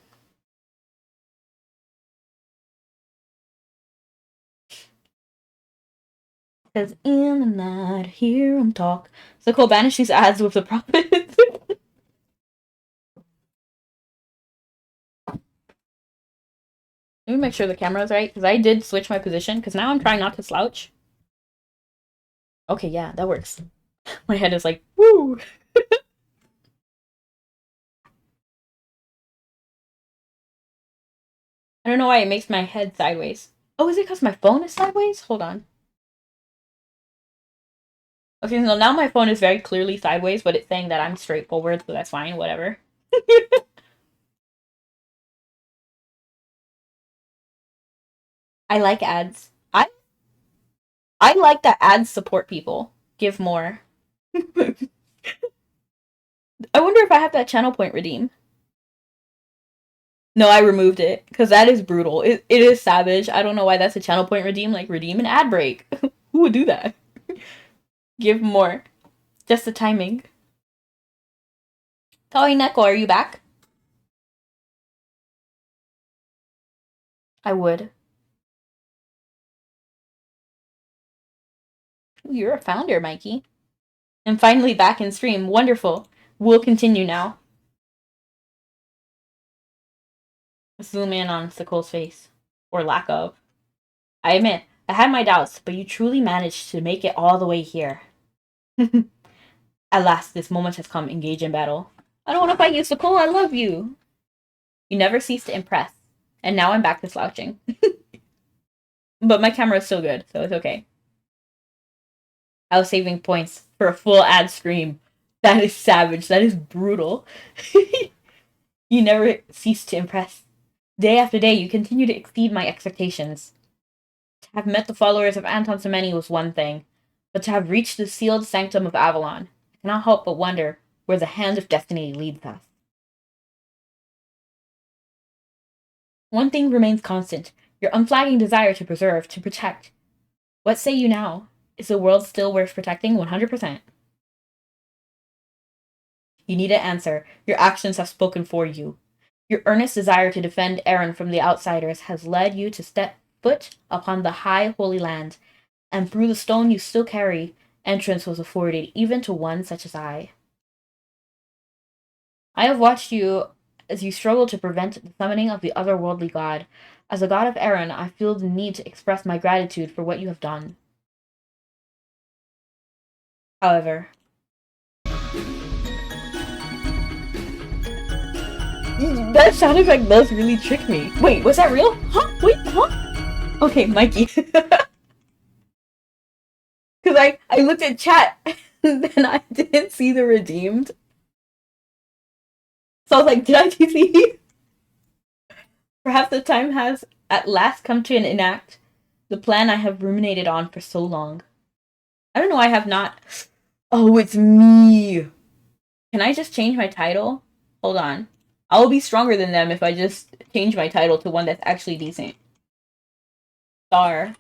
Says in the night, hear him talk. So Cole banish these ads with the prophets. Let me make sure the camera's right, because I did switch my position, because now I'm trying not to slouch. Okay, yeah, that works. My head is like, woo! I don't know why it makes my head sideways. Oh, is it because my phone is sideways? Hold on. Okay, so now my phone is very clearly sideways, but it's saying that I'm straightforward, so that's fine, whatever. I like ads. I like that ads support people. Give more. I wonder if I have that channel point redeem. No, I removed it because that is brutal. It is savage. I don't know why that's a channel point redeem. Like redeem an ad break. Who would do that? Give more. Just the timing. Kawai Neko, are you back? I would. You're a founder, Mikey. And finally back in stream. Wonderful. We'll continue now. Zoom in on Sokol's face. Or lack of. I admit, I had my doubts, but you truly managed to make it all the way here. At last, this moment has come. Engage in battle. I don't want to fight you, Sokol. I love you. You never cease to impress. And now I'm back to slouching. But my camera is still good, so it's okay. I was saving points for a full ad stream. That is savage. That is brutal. You never cease to impress. Day after day, you continue to exceed my expectations. To have met the followers of Anton Semeni was one thing, But to have reached the sealed sanctum of Avalon, I cannot help but wonder where the hand of destiny leads us. One thing remains constant, your unflagging desire to preserve, to protect. What say you now? Is the world still worth protecting 100%? You need an answer. Your actions have spoken for you. Your earnest desire to defend Aaron from the outsiders has led you to step foot upon the high holy land, and through the stone you still carry, entrance was afforded even to one such as I. I have watched you as you struggle to prevent the summoning of the otherworldly god. As a god of Aaron, I feel the need to express my gratitude for what you have done. However, that sound effect does really trick me. Wait, was that real? Huh? Wait, huh? Okay, Mikey. Because I looked at chat and then I didn't see the redeemed. So I was like, did I TC? Perhaps the time has at last come to enact the plan I have ruminated on for so long. I don't know, I have not. Oh, it's me. Can I just change my title? Hold on. I'll be stronger than them if I just change my title to one that's actually decent. Star.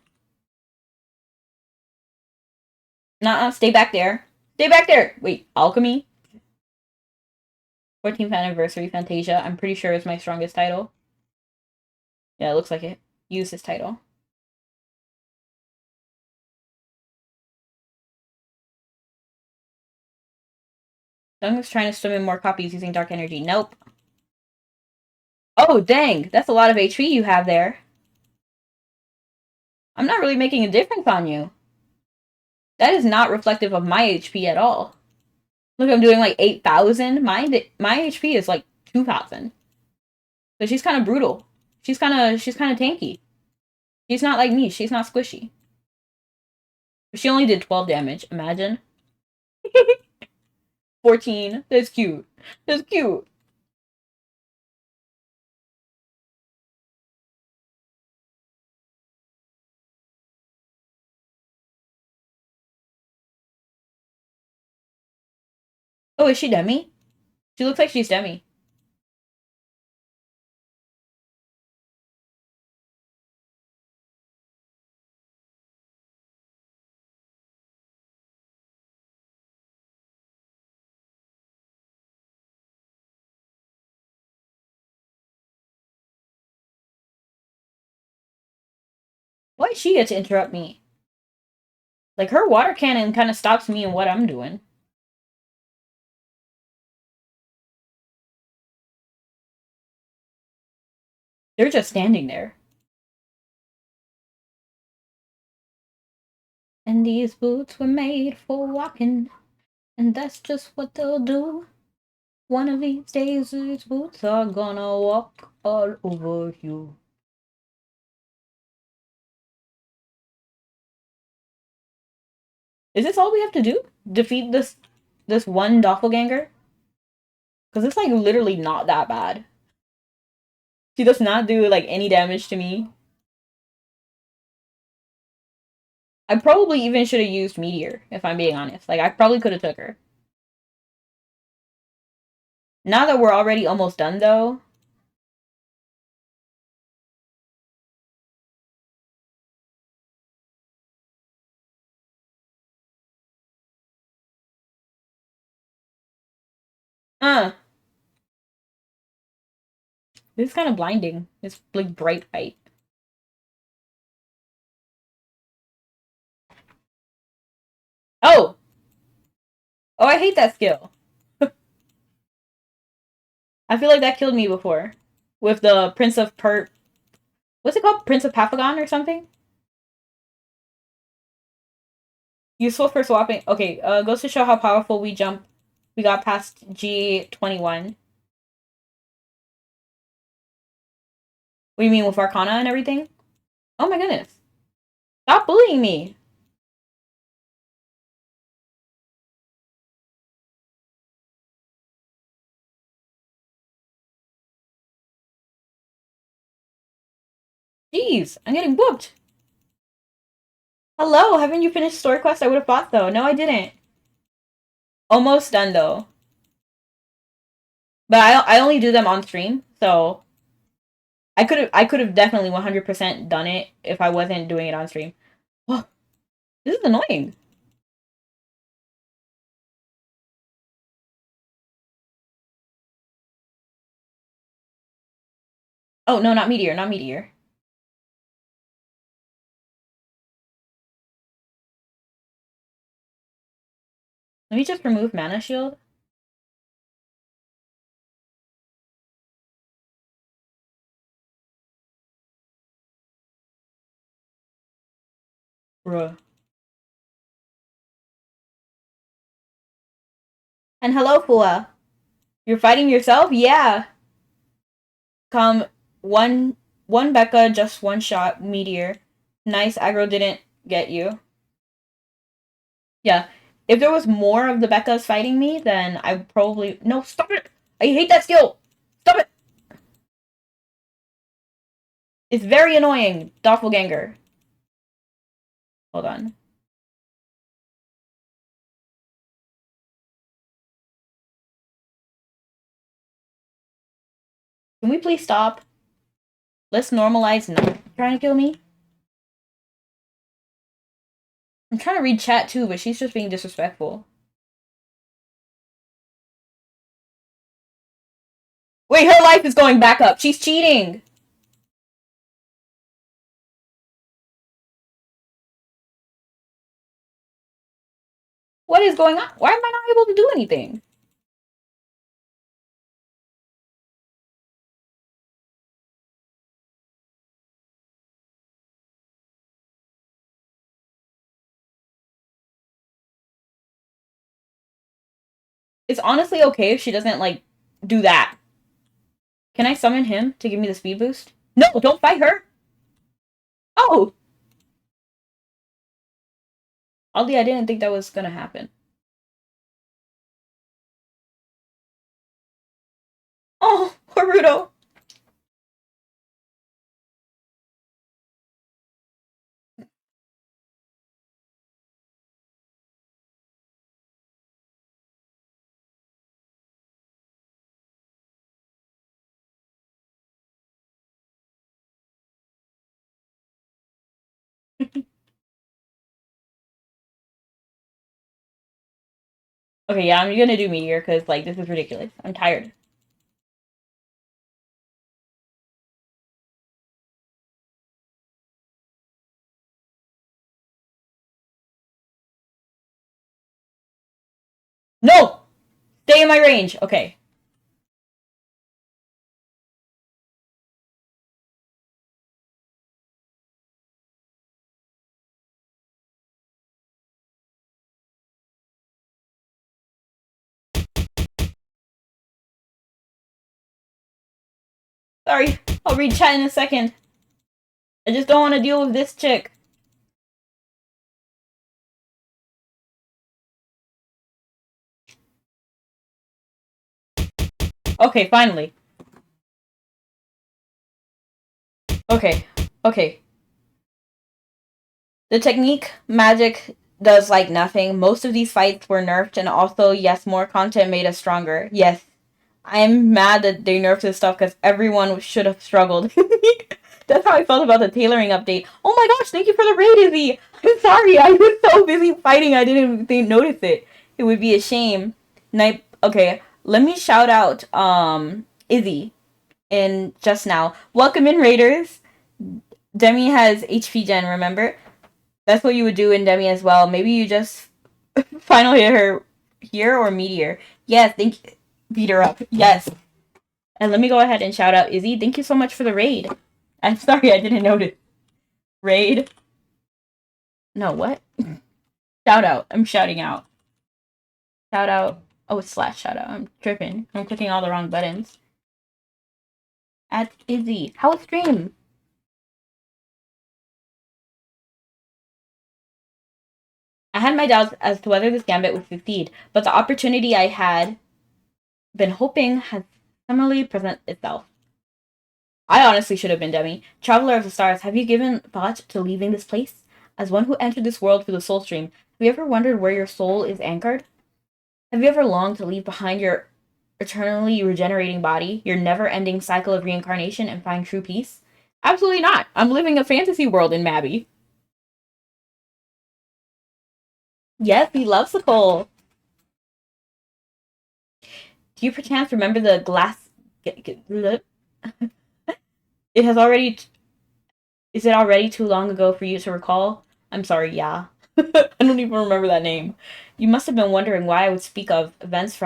Nuh-uh, stay back there. Stay back there! Wait, Alchemy? 14th Anniversary Fantasia. I'm pretty sure it's my strongest title. Yeah, it looks like it. Use this title. Someone's trying to swim in more copies using dark energy. Nope. Oh, dang! That's a lot of HP you have there. I'm not really making a difference on you. That is not reflective of my HP at all. Look, I'm doing like 8,000. My HP is like 2,000. So she's kind of brutal. She's kind of tanky. She's not like me. She's not squishy. She only did 12 damage. Imagine. 14. That's cute. That's cute. Oh, is she Demi? She looks like she's Demi. Why does she get to interrupt me? Like, her water cannon kind of stops me in what I'm doing. They're just standing there. And these boots were made for walking, and that's just what they'll do. One of these days, these boots are gonna walk all over you. Is this all we have to do? Defeat this one doppelganger? Because it's like literally not that bad. She does not do like any damage to me. I probably even should have used Meteor, if I'm being honest. Like, I probably could have took her. Now that we're already almost done, though. This is kind of blinding. It's like bright white. Oh! Oh, I hate that skill. I feel like that killed me before. With the Prince of What's it called? Prince of Paphagon or something? Useful for swapping. Okay, goes to show how powerful we jump. We got past G21. What do you mean with Arcana and everything? Oh my goodness. Stop bullying me. Jeez, I'm getting whooped. Hello, haven't you finished story quest? I would have thought so. No, I didn't. Almost done though. But I only do them on stream, so I could have definitely 100% done it if I wasn't doing it on stream. Oh, this is annoying. Oh no, not meteor, not meteor. Let me just remove mana shield. Bruh. And hello, Fua. You're fighting yourself? Yeah. Come one Becca, just one shot, meteor. Nice aggro didn't get you. Yeah. If there was more of the Beccas fighting me, then I probably no, stop it! I hate that skill! Stop it! It's very annoying, doppelganger. Hold on. Can we please stop? Let's normalize not trying to kill me. I'm trying to read chat too, but she's just being disrespectful. Wait, her life is going back up. She's cheating. What is going on? Why am I not able to do anything? It's honestly okay if she doesn't, like, do that. Can I summon him to give me the speed boost? No, don't fight her! Oh! Oddly, I didn't think that was gonna happen. Oh, poor Rudo. Okay, yeah, I'm gonna do Meteor, because, like, this is ridiculous. I'm tired. No! Stay in my range! Okay. Sorry, I'll read chat in a second. I just don't want to deal with this chick. Okay, finally. Okay, okay. The technique magic does like nothing. Most of these fights were nerfed, and also, yes, more content made us stronger. Yes, I'm mad that they nerfed this stuff because everyone should have struggled. That's how I felt about the tailoring update. Oh my gosh, thank you for the raid, Izzy! I'm sorry, I was so busy fighting I didn't notice it. It would be a shame. Okay, let me shout out Izzy in just now. Welcome in, Raiders. Demi has HP gen, remember? That's what you would do in Demi as well. Maybe you just final hit her here or Meteor. Yes, beat her up. Yes. And let me go ahead and shout out Izzy. Thank you so much for the raid. I'm sorry I didn't notice. Raid. No, what? Shout out. I'm shouting out. Shout out. Oh, it's slash shout out. I'm tripping. I'm clicking all the wrong buttons. At Izzy. How was stream? I had my doubts as to whether this gambit would succeed, but the opportunity I had been hoping has similarly present itself. I honestly should have been Demi. Traveler of the Stars, have you given thought to leaving this place? As one who entered this world through the soul stream, have you ever wondered where your soul is anchored? Have you ever longed to leave behind your eternally regenerating body, your never-ending cycle of reincarnation, and find true peace? Absolutely not. I'm living a fantasy world in Mabby. Yes, he loves the coal. Do you perchance remember the glass? It has already. Is it already too long ago for you to recall? I'm sorry, yeah. I don't even remember that name. You must have been wondering why I would speak of events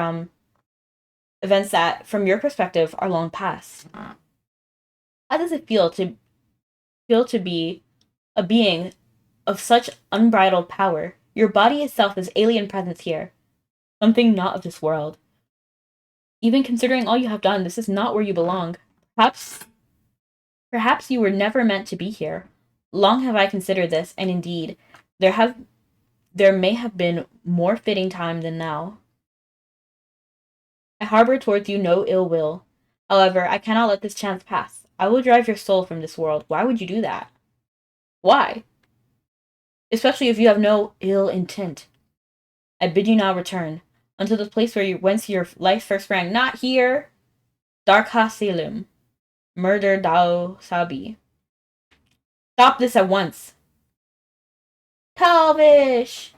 that, from your perspective, are long past. How does it feel to be a being of such unbridled power? Your body itself is alien presence here, something not of this world. Even considering all you have done, this is not where you belong. Perhaps Perhaps you were never meant to be here. Long have I considered this, and indeed, there may have been more fitting time than now. I harbor towards you no ill will. However, I cannot let this chance pass. I will drive your soul from this world. Why would you do that? Why? Especially if you have no ill intent. I bid you now return unto the place whence your life first rang. Not here. Darkha Selim. Murder Dao Sabi. Stop this at once. Talvish!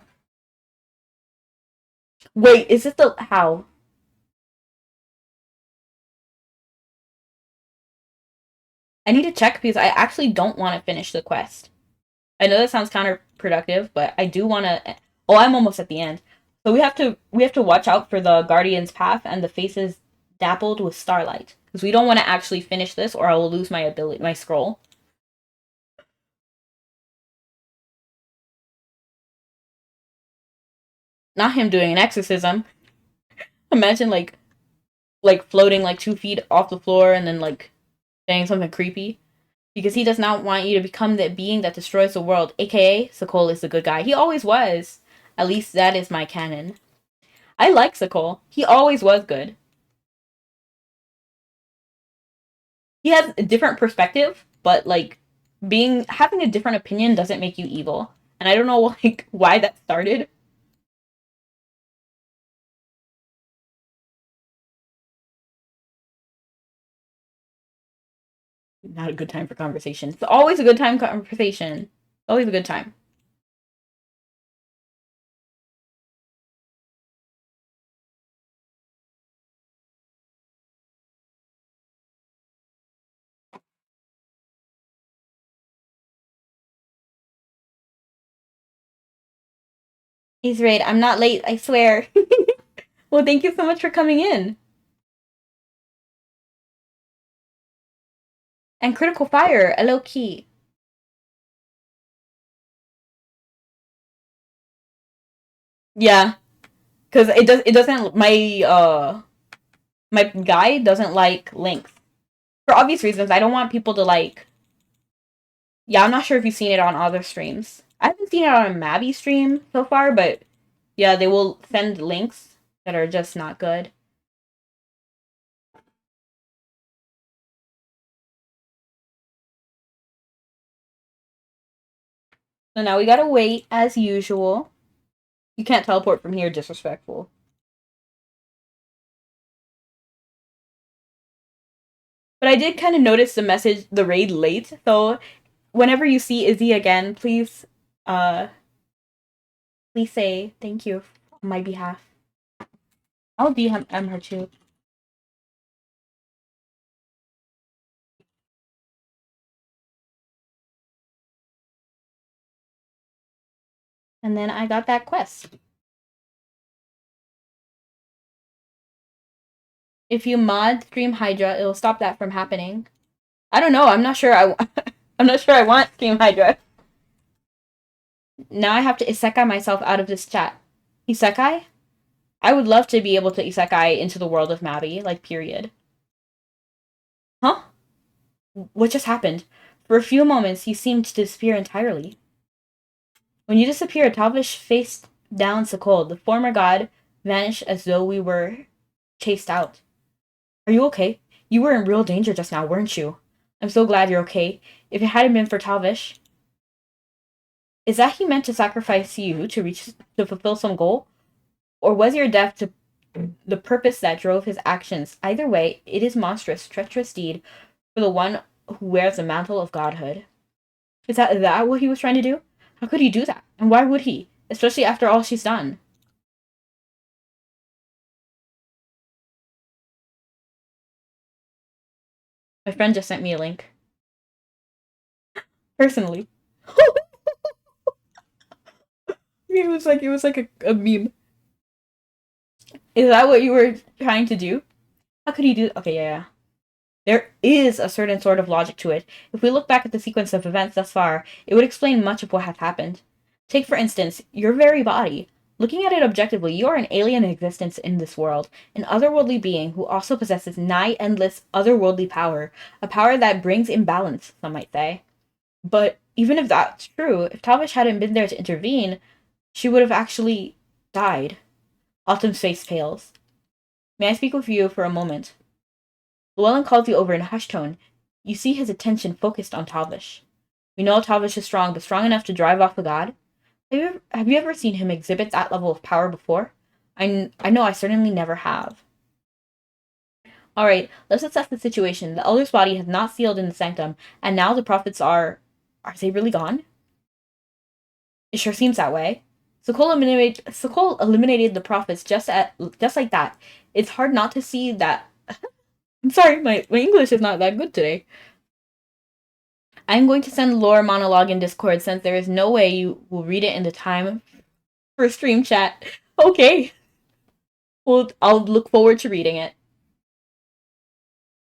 Wait, is it the how? I need to check because I actually don't want to finish the quest. I know that sounds counterproductive, but I do want to. Oh, I'm almost at the end. So we have to watch out for the Guardian's Path and the faces dappled with starlight because we don't want to actually finish this, or I will lose my scroll. Not him doing an exorcism. Imagine like floating like 2 feet off the floor and then like saying something creepy. Because he does not want you to become the being that destroys the world, aka Sokol is the good guy. He always was. At least that is my canon. I like Sokol. He always was good. He has a different perspective, but like having a different opinion doesn't make you evil. And I don't know like why that started. Not a good time for conversation. It's always a good time conversation. Always a good time. He's right. I'm not late, I swear. Well, thank you so much for coming in. And Critical Fire, a low key. Yeah, because it doesn't my guy doesn't like links for obvious reasons. I don't want people to like. Yeah, I'm not sure if you've seen it on other streams. I haven't seen it on a Mabby stream so far, but yeah, they will send links that are just not good. So now we gotta wait as usual. You can't teleport from here, disrespectful. But I did kind of notice the raid late. So whenever you see Izzy again, uh, please say thank you on my behalf. I'll DM her too. And then I got that quest. If you mod Stream Hydra, it'll stop that from happening. I don't know. I'm not sure. I'm not sure I want Stream Hydra. Now I have to isekai myself out of this chat. Isekai? I would love to be able to isekai into the world of Mabby, like period. Huh? What just happened? For a few moments, you seemed to disappear entirely. When you disappeared, Talvish faced down Sokol. The former god vanished as though we were chased out. Are you okay? You were in real danger just now, weren't you? I'm so glad you're okay. If it hadn't been for Talvish. Is that he meant to sacrifice you to fulfill some goal? Or was your death to the purpose that drove his actions? Either way, it is monstrous, treacherous deed for the one who wears the mantle of godhood. Is that what he was trying to do? How could he do that? And why would he? Especially after all she's done. My friend just sent me a link. Personally. It was like a meme. Is that what you were trying to do? How could he do? Okay, yeah. There is a certain sort of logic to it. If we look back at the sequence of events thus far, it would explain much of what has happened. Take, for instance, your very body. Looking at it objectively, you are an alien existence in this world, an otherworldly being who also possesses nigh endless otherworldly power, a power that brings imbalance, some might say. But even if that's true, if Talvish hadn't been there to intervene, she would have actually died. Autumn's face pales. May I speak with you for a moment? Llewellyn calls you over in a hushed tone. You see his attention focused on Talvish. We know Talvish is strong, but strong enough to drive off a god? Have you ever seen him exhibit that level of power before? I know I certainly never have. Alright, let's assess the situation. The elder's body has not sealed in the sanctum, and now the prophets are. Are they really gone? It sure seems that way. Sokol eliminated the prophets just like that. It's hard not to see that. I'm sorry, my English is not that good today. I'm going to send lore monologue in Discord since there is no way you will read it in the time for stream chat. Okay. Well, I'll look forward to reading it.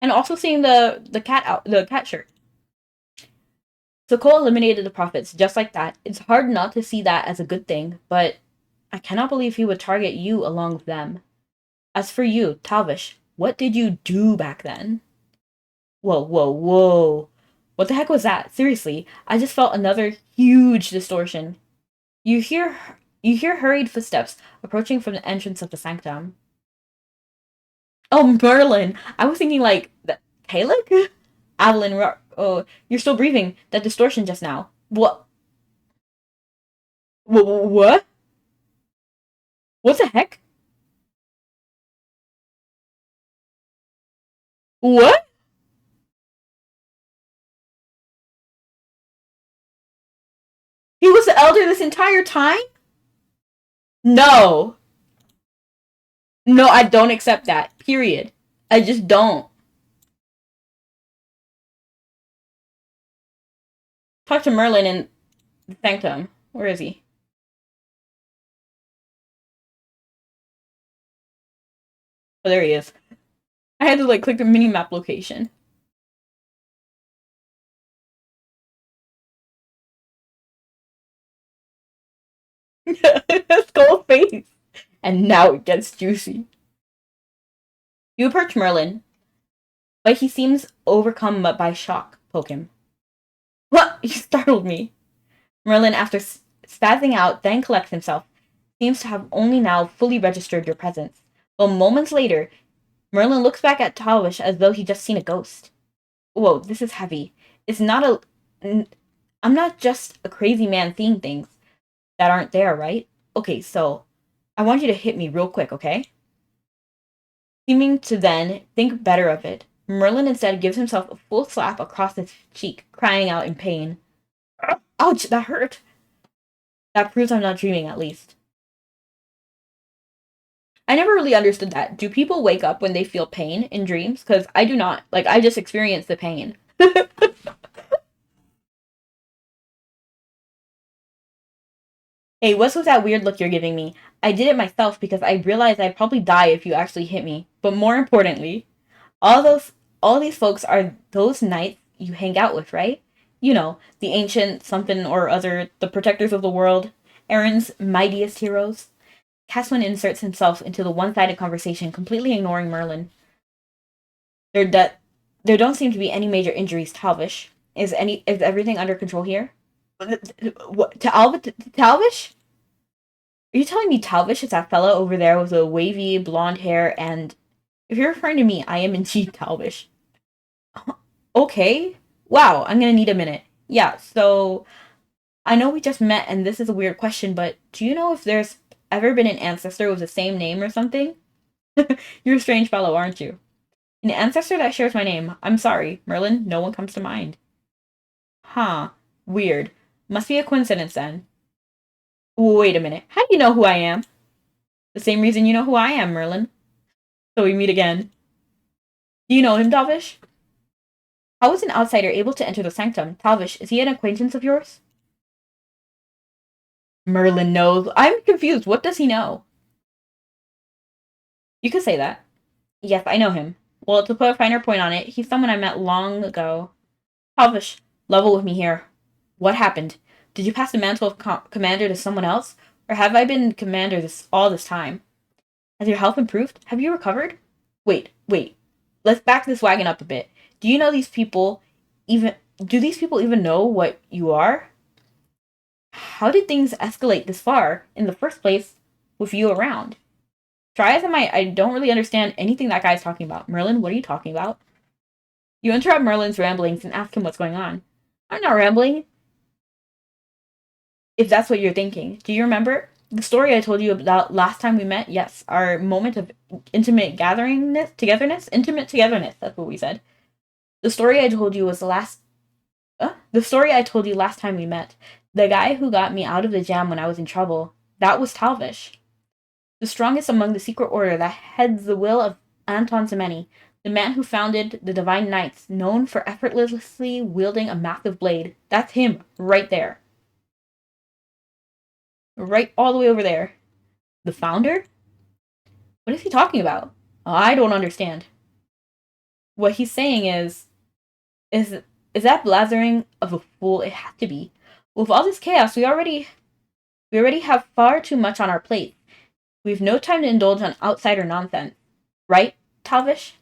And also seeing the cat shirt. Sokol eliminated the prophets just like that. It's hard not to see that as a good thing, but I cannot believe he would target you along with them. As for you, Talvish, what did you do back then? Whoa, whoa, whoa. What the heck was that? Seriously, I just felt another huge distortion. You hear you hear hurried footsteps approaching from the entrance of the sanctum. Oh, Merlin! I was thinking like Kalik? Adeline, oh, you're still breathing. That distortion just now. What? What? What the heck? What? He was the elder this entire time? No. No, I don't accept that. Period. I just don't. Talk to Merlin and thanked him. Where is he? Oh, there he is. I had to like click the mini map location. Skull face. And now it gets juicy. You approach Merlin, but he seems overcome by shock. Poke him. What? You startled me. Merlin, after spazzing out, then collects himself, seems to have only now fully registered your presence. But moments later, Merlin looks back at Talvish as though he'd just seen a ghost. Whoa, this is heavy. It's not a. I'm not just a crazy man seeing things that aren't there, right? Okay, so I want you to hit me real quick, okay? Seeming to then think better of it, Merlin instead gives himself a full slap across his cheek, crying out in pain. Ouch, that hurt! That proves I'm not dreaming, at least. I never really understood that. Do people wake up when they feel pain in dreams? Because I do not. Like, I just experience the pain. Hey, what's with that weird look you're giving me? I did it myself because I realized I'd probably die if you actually hit me. But more importantly, all those all these folks are those knights you hang out with, right? You know, the ancient something or other, the protectors of the world, Aaron's mightiest heroes. Caswin inserts himself into the one-sided conversation, completely ignoring Merlin. There, de- there don't seem to be any major injuries, Talvish. Is everything under control here? What, Talvish? Are you telling me Talvish is that fella over there with the wavy blonde hair and if you're referring to me, I am indeed Talvish. Okay. Wow, I'm gonna need a minute. Yeah, so I know we just met and this is a weird question, but do you know if there's ever been an ancestor with the same name or something? You're a strange fellow, aren't you? An ancestor that shares my name. I'm sorry, Merlin, no one comes to mind. Huh. Weird. Must be a coincidence then. Wait a minute. How do you know who I am? The same reason you know who I am, Merlin. So we meet again. Do you know him, Talvish? How was an outsider able to enter the sanctum? Talvish, is he an acquaintance of yours? Merlin knows. I'm confused. What does he know? You could say that. Yes, I know him. Well, to put a finer point on it, he's someone I met long ago. Talvish, level with me here. What happened? Did you pass the mantle of commander to someone else? Or have I been commander all this time? Has your health improved? Have you recovered? Wait. Let's back this wagon up a bit. Do you know these people even do these people even know what you are? How did things escalate this far in the first place with you around? Try as I might, I don't really understand anything that guy's talking about. Merlin, what are you talking about? You interrupt Merlin's ramblings and ask him what's going on. I'm not rambling, if that's what you're thinking. Do you remember the story I told you about last time we met? Yes, our moment of intimate intimate togetherness. That's what we said. The story I told you was the story I told you last time we met. The guy who got me out of the jam when I was in trouble. That was Talvish, the strongest among the secret order that heads the will of Anton Semeni, the man who founded the Divine Knights, known for effortlessly wielding a massive blade. That's him, right there. Right all the way over there. The founder? What is he talking about? I don't understand. What he's saying is is that blathering of a fool? It has to be. With all this chaos, we already have far too much on our plate. We've no time to indulge on outsider nonsense. Right, Talvish?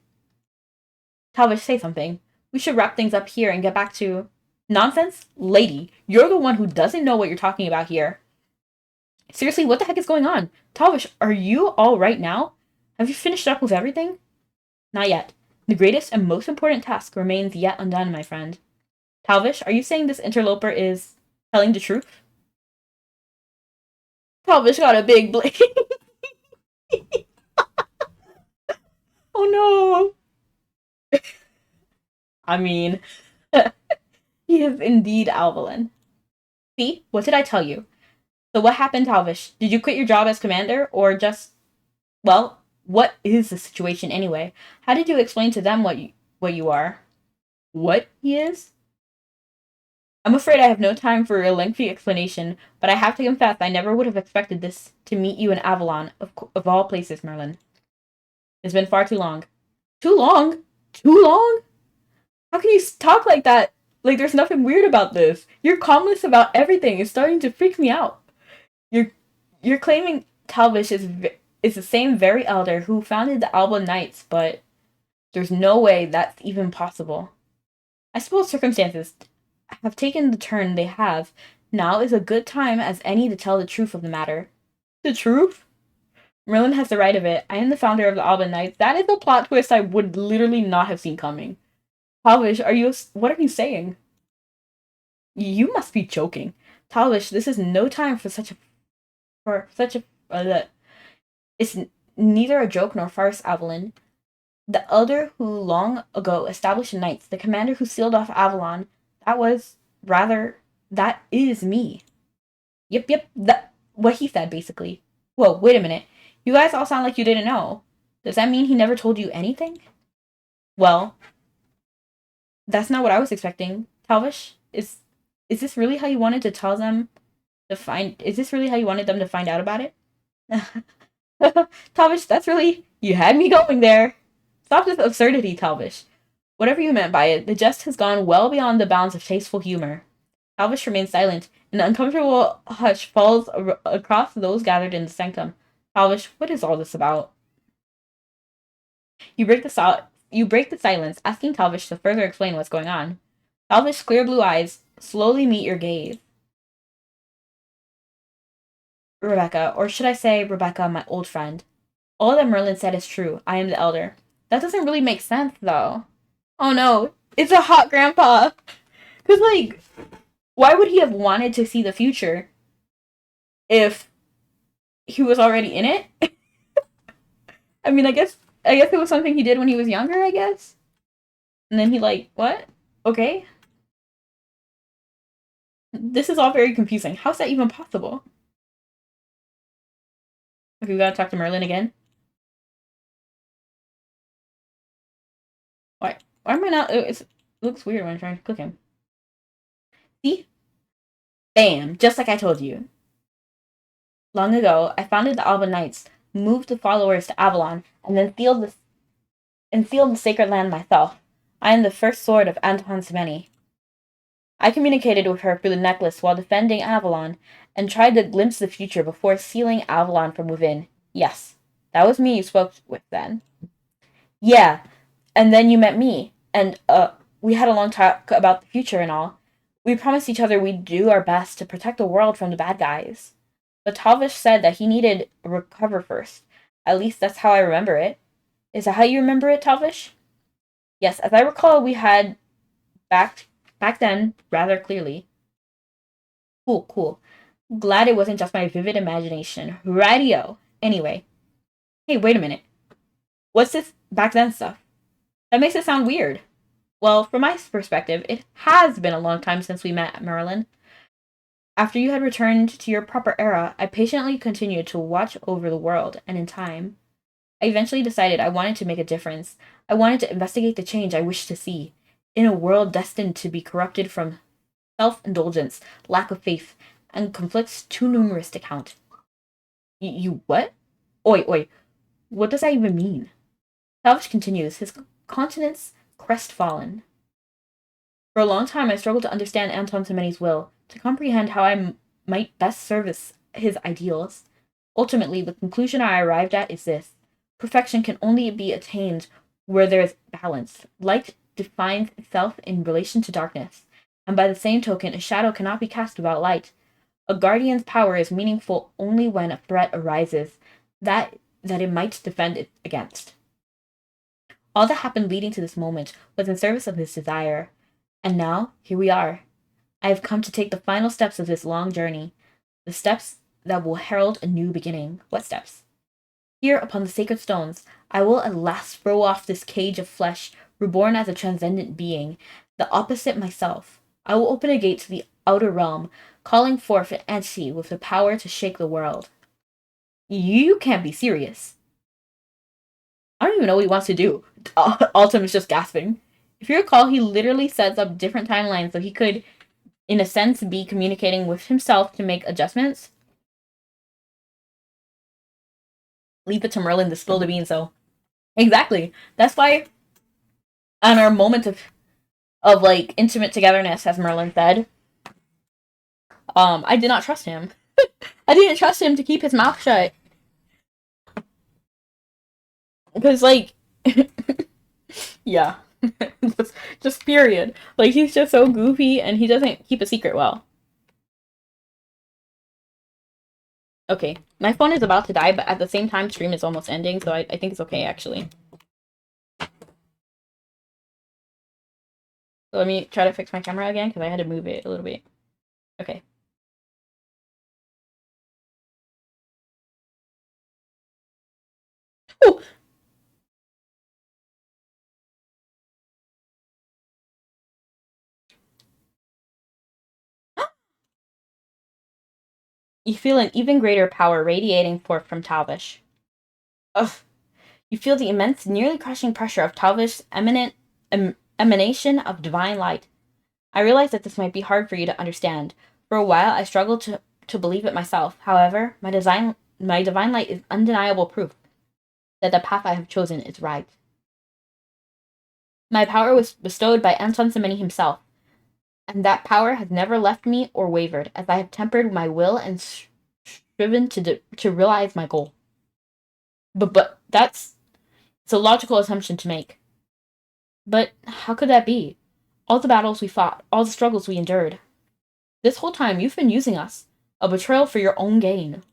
Talvish, say something. We should wrap things up here and get back to nonsense? Lady, you're the one who doesn't know what you're talking about here. Seriously, what the heck is going on? Talvish, are you all right now? Have you finished up with everything? Not yet. The greatest and most important task remains yet undone, my friend. Talvish, are you saying this interloper is telling the truth? Talvish got a big blade. Oh no. I mean, he is indeed Alvalin. See, what did I tell you? So what happened, Talvish? Did you quit your job as commander, or just, well, what is the situation anyway? How did you explain to them what you are? What he is? I'm afraid I have no time for a lengthy explanation, but I have to confess I never would have expected this to meet you in Avalon, of all places, Merlin. It's been far too long. Too long? Too long? How can you talk like that? Like there's nothing weird about this. Your calmness about everything is starting to freak me out. You're you're claiming Talvish is the same very elder who founded the Alba Knights, but there's no way that's even possible. I suppose circumstances have taken the turn they have. Now is a good time as any to tell the truth of the matter. The truth? Merlin has the right of it. I am the founder of the Alban Knights. That is a plot twist I would literally not have seen coming. Talvish, what are you saying? You must be joking. Talvish, this is no time for such a, it's neither a joke nor farce, Avalon. The elder who long ago established the knights, the commander who sealed off Avalon, that is me. Yep, that, what he said, basically. Whoa, wait a minute. You guys all sound like you didn't know. Does that mean he never told you anything? Well, that's not what I was expecting. Talvish, is this really how you wanted to tell them is this really how you wanted them to find out about it? Talvish, that's really, you had me going there. Stop this absurdity, Talvish. Whatever you meant by it, the jest has gone well beyond the bounds of tasteful humor. Talvish remains silent. An uncomfortable hush falls across those gathered in the sanctum. Talvish, what is all this about? You break the silence, asking Talvish to further explain what's going on. Talvish's clear blue eyes slowly meet your gaze. Rebecca, or should I say Rebecca, my old friend. All that Merlin said is true. I am the elder. That doesn't really make sense, though. Oh no, it's a hot grandpa. Cause like, Why would he have wanted to see the future if he was already in it? I mean, I guess it was something he did when he was younger, I guess. And then he like, what? Okay. This is all very confusing. How's that even possible? Okay, we gotta talk to Merlin again. Why? Why am I not? It looks weird when I'm trying to click him. See? Bam! Just like I told you. Long ago, I founded the Alban Knights, moved the followers to Avalon, and then sealed the sacred land myself. I am the first sword of Anton Semeni. I communicated with her through the necklace while defending Avalon, and tried to glimpse the future before sealing Avalon from within. Yes, that was me you spoke with then. Yeah, and then you met me, and, we had a long talk about the future and all. We promised each other we'd do our best to protect the world from the bad guys. But Talvish said that he needed to recover first. At least that's how I remember it. Is that how you remember it, Talvish? Yes, as I recall, we had back then rather clearly. Cool, cool. Glad it wasn't just my vivid imagination. Radio. Anyway. Hey, wait a minute. What's this back then stuff? That makes it sound weird. Well, from my perspective, it has been a long time since we met, Merlin. After you had returned to your proper era, I patiently continued to watch over the world, and in time, I eventually decided I wanted to make a difference. I wanted to investigate the change I wished to see. In a world destined to be corrupted from self-indulgence, lack of faith, and conflicts too numerous to count. You what? Oi, oi, what does that even mean? Salvage continues, his countenance crestfallen. For a long time, I struggled to understand Anton Semeni's will, to comprehend how I might best service his ideals. Ultimately, the conclusion I arrived at is this. Perfection can only be attained where there is balance. Light defines itself in relation to darkness, and by the same token, a shadow cannot be cast without light. A guardian's power is meaningful only when a threat arises that it might defend it against. All that happened leading to this moment was in service of his desire. And now, here we are. I have come to take the final steps of this long journey, the steps that will herald a new beginning. What steps? Here, upon the sacred stones, I will at last throw off this cage of flesh, reborn as a transcendent being, the opposite myself. I will open a gate to the outer realm, calling forth an entity with the power to shake the world. You can't be serious. I don't even know what he wants to do. Altum is just gasping. If you recall, he literally sets up different timelines so he could, in a sense, be communicating with himself to make adjustments. Leave it to Merlin to spill the beans, though. Exactly. That's why, on our moment of like intimate togetherness, as Merlin said, I did not trust him. I didn't trust him to keep his mouth shut. Because, like, yeah. just period. Like, he's just so goofy and he doesn't keep a secret well. Okay, my phone is about to die, but at the same time, stream is almost ending, so I think it's okay, actually. So let me try to fix my camera again, because I had to move it a little bit. Okay. Ooh! You feel an even greater power radiating forth from Talvish. Ugh. You feel the immense, nearly crushing pressure of Talvish's emanation of divine light. I realize that this might be hard for you to understand. For a while, I struggled to believe it myself. However, my divine light is undeniable proof that the path I have chosen is right. My power was bestowed by Anton Semeni himself, and that power has never left me or wavered, as I have tempered my will and striven to realize my goal. But it's a logical assumption to make. But how could that be? All the battles we fought, all the struggles we endured. This whole time you've been using us. A betrayal for your own gain.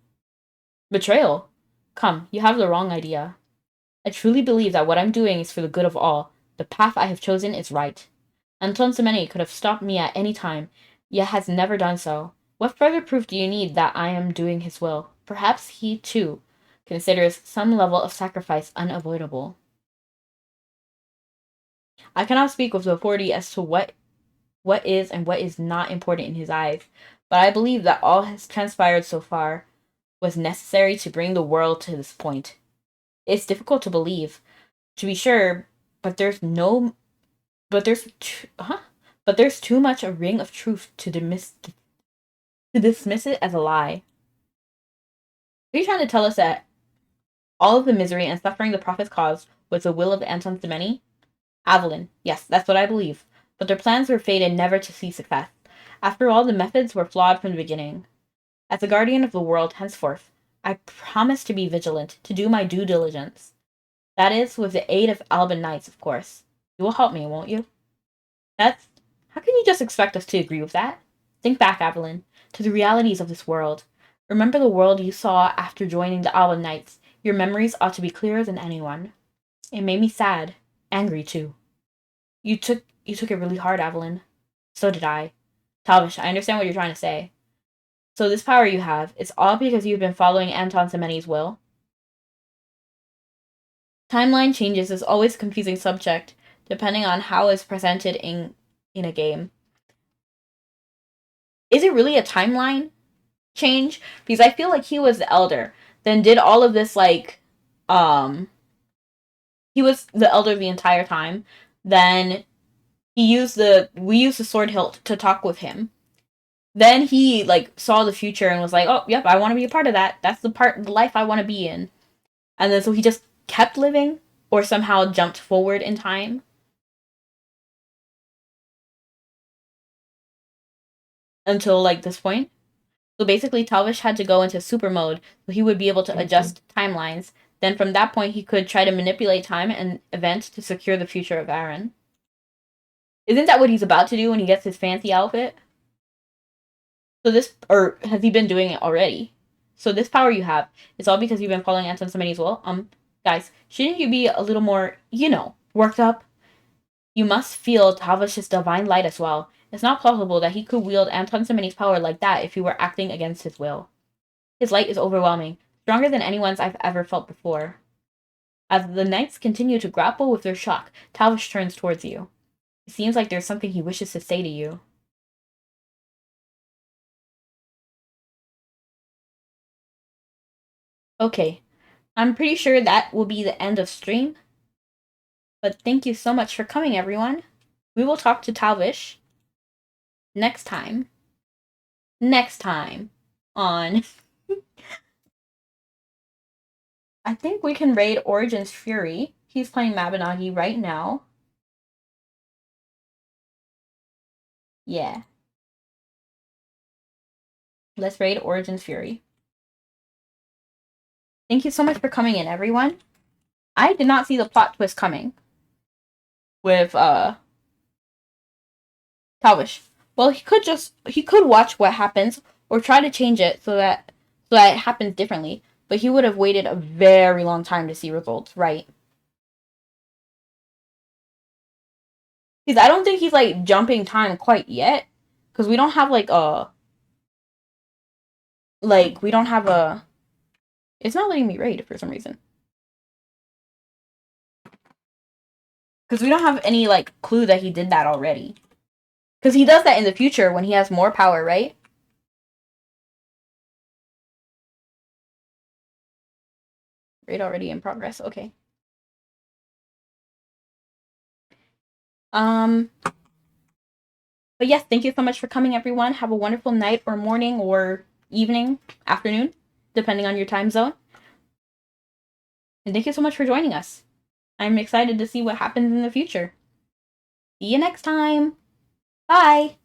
Betrayal? Come, you have the wrong idea. I truly believe that what I'm doing is for the good of all. The path I have chosen is right. Anton Semeni could have stopped me at any time, yet has never done so. What further proof do you need that I am doing his will? Perhaps he, too, considers some level of sacrifice unavoidable. I cannot speak with authority as to what is and what is not important in his eyes, but I believe that all has transpired so far was necessary to bring the world to this point. It's difficult to believe, to be sure, but there's too much a ring of truth to dismiss it as a lie. Are you trying to tell us that all of the misery and suffering the prophets caused was the will of the Antons the Many? Avalon, yes, that's what I believe. But their plans were fated never to see success. After all, the methods were flawed from the beginning. As the guardian of the world henceforth, I promise to be vigilant, to do my due diligence. That is, with the aid of Alban Knights, of course. You will help me, won't you? That's... How can you just expect us to agree with that? Think back, Avalon, to the realities of this world. Remember the world you saw after joining the Alban Knights. Your memories ought to be clearer than anyone. It made me sad. Angry, too. You took it really hard, Evelyn. So did I. Talvish, I understand what you're trying to say. So this power you have, it's all because you've been following Anton Semeni's will? Timeline changes is always a confusing subject, depending on how it's presented in a game. Is it really a timeline change? Because I feel like he was the elder, then did all of this, like, he was the elder the entire time, then we used the sword hilt to talk with him. Then he, like, saw the future and was like, oh, yep, I want to be a part of that. That's the life I want to be in. And then so he just kept living or somehow jumped forward in time. Until, like, this point. So basically, Talvish had to go into super mode so he would be able to adjust timelines. Then from that point, he could try to manipulate time and events to secure the future of Aaron. Isn't that what he's about to do when he gets his fancy outfit? So this, or has he been doing it already? So this power you have, it's all because you've been following Anton Semeni's will? Guys, shouldn't you be a little more, worked up? You must feel Tavish's divine light as well. It's not plausible that he could wield Anton Semeni's power like that if he were acting against his will. His light is overwhelming, stronger than anyone's I've ever felt before. As the knights continue to grapple with their shock, Tavish turns towards you. It seems like there's something he wishes to say to you. Okay, I'm pretty sure that will be the end of stream. But thank you so much for coming, everyone. We will talk to Talvish next time. Next time on... I think we can raid Origin's Fury. He's playing Mabinogi right now. Yeah. Let's raid Origin's Fury. Thank you so much for coming in, everyone. I did not see the plot twist coming. With, Talvish. Well, he could watch what happens, or try to change it so that it happens differently. But he would have waited a very long time to see results, right? Because I don't think he's, like, jumping time quite yet. Because we don't have, like, we don't have a... It's not letting me raid for some reason. Because we don't have any, like, clue that he did that already. Because he does that in the future when he has more power, right? Raid already in progress. Okay. But yes, thank you so much for coming, everyone. Have a wonderful night or morning or evening, afternoon, depending on your time zone. And thank you so much for joining us. I'm excited to see what happens in the future. See you next time. Bye.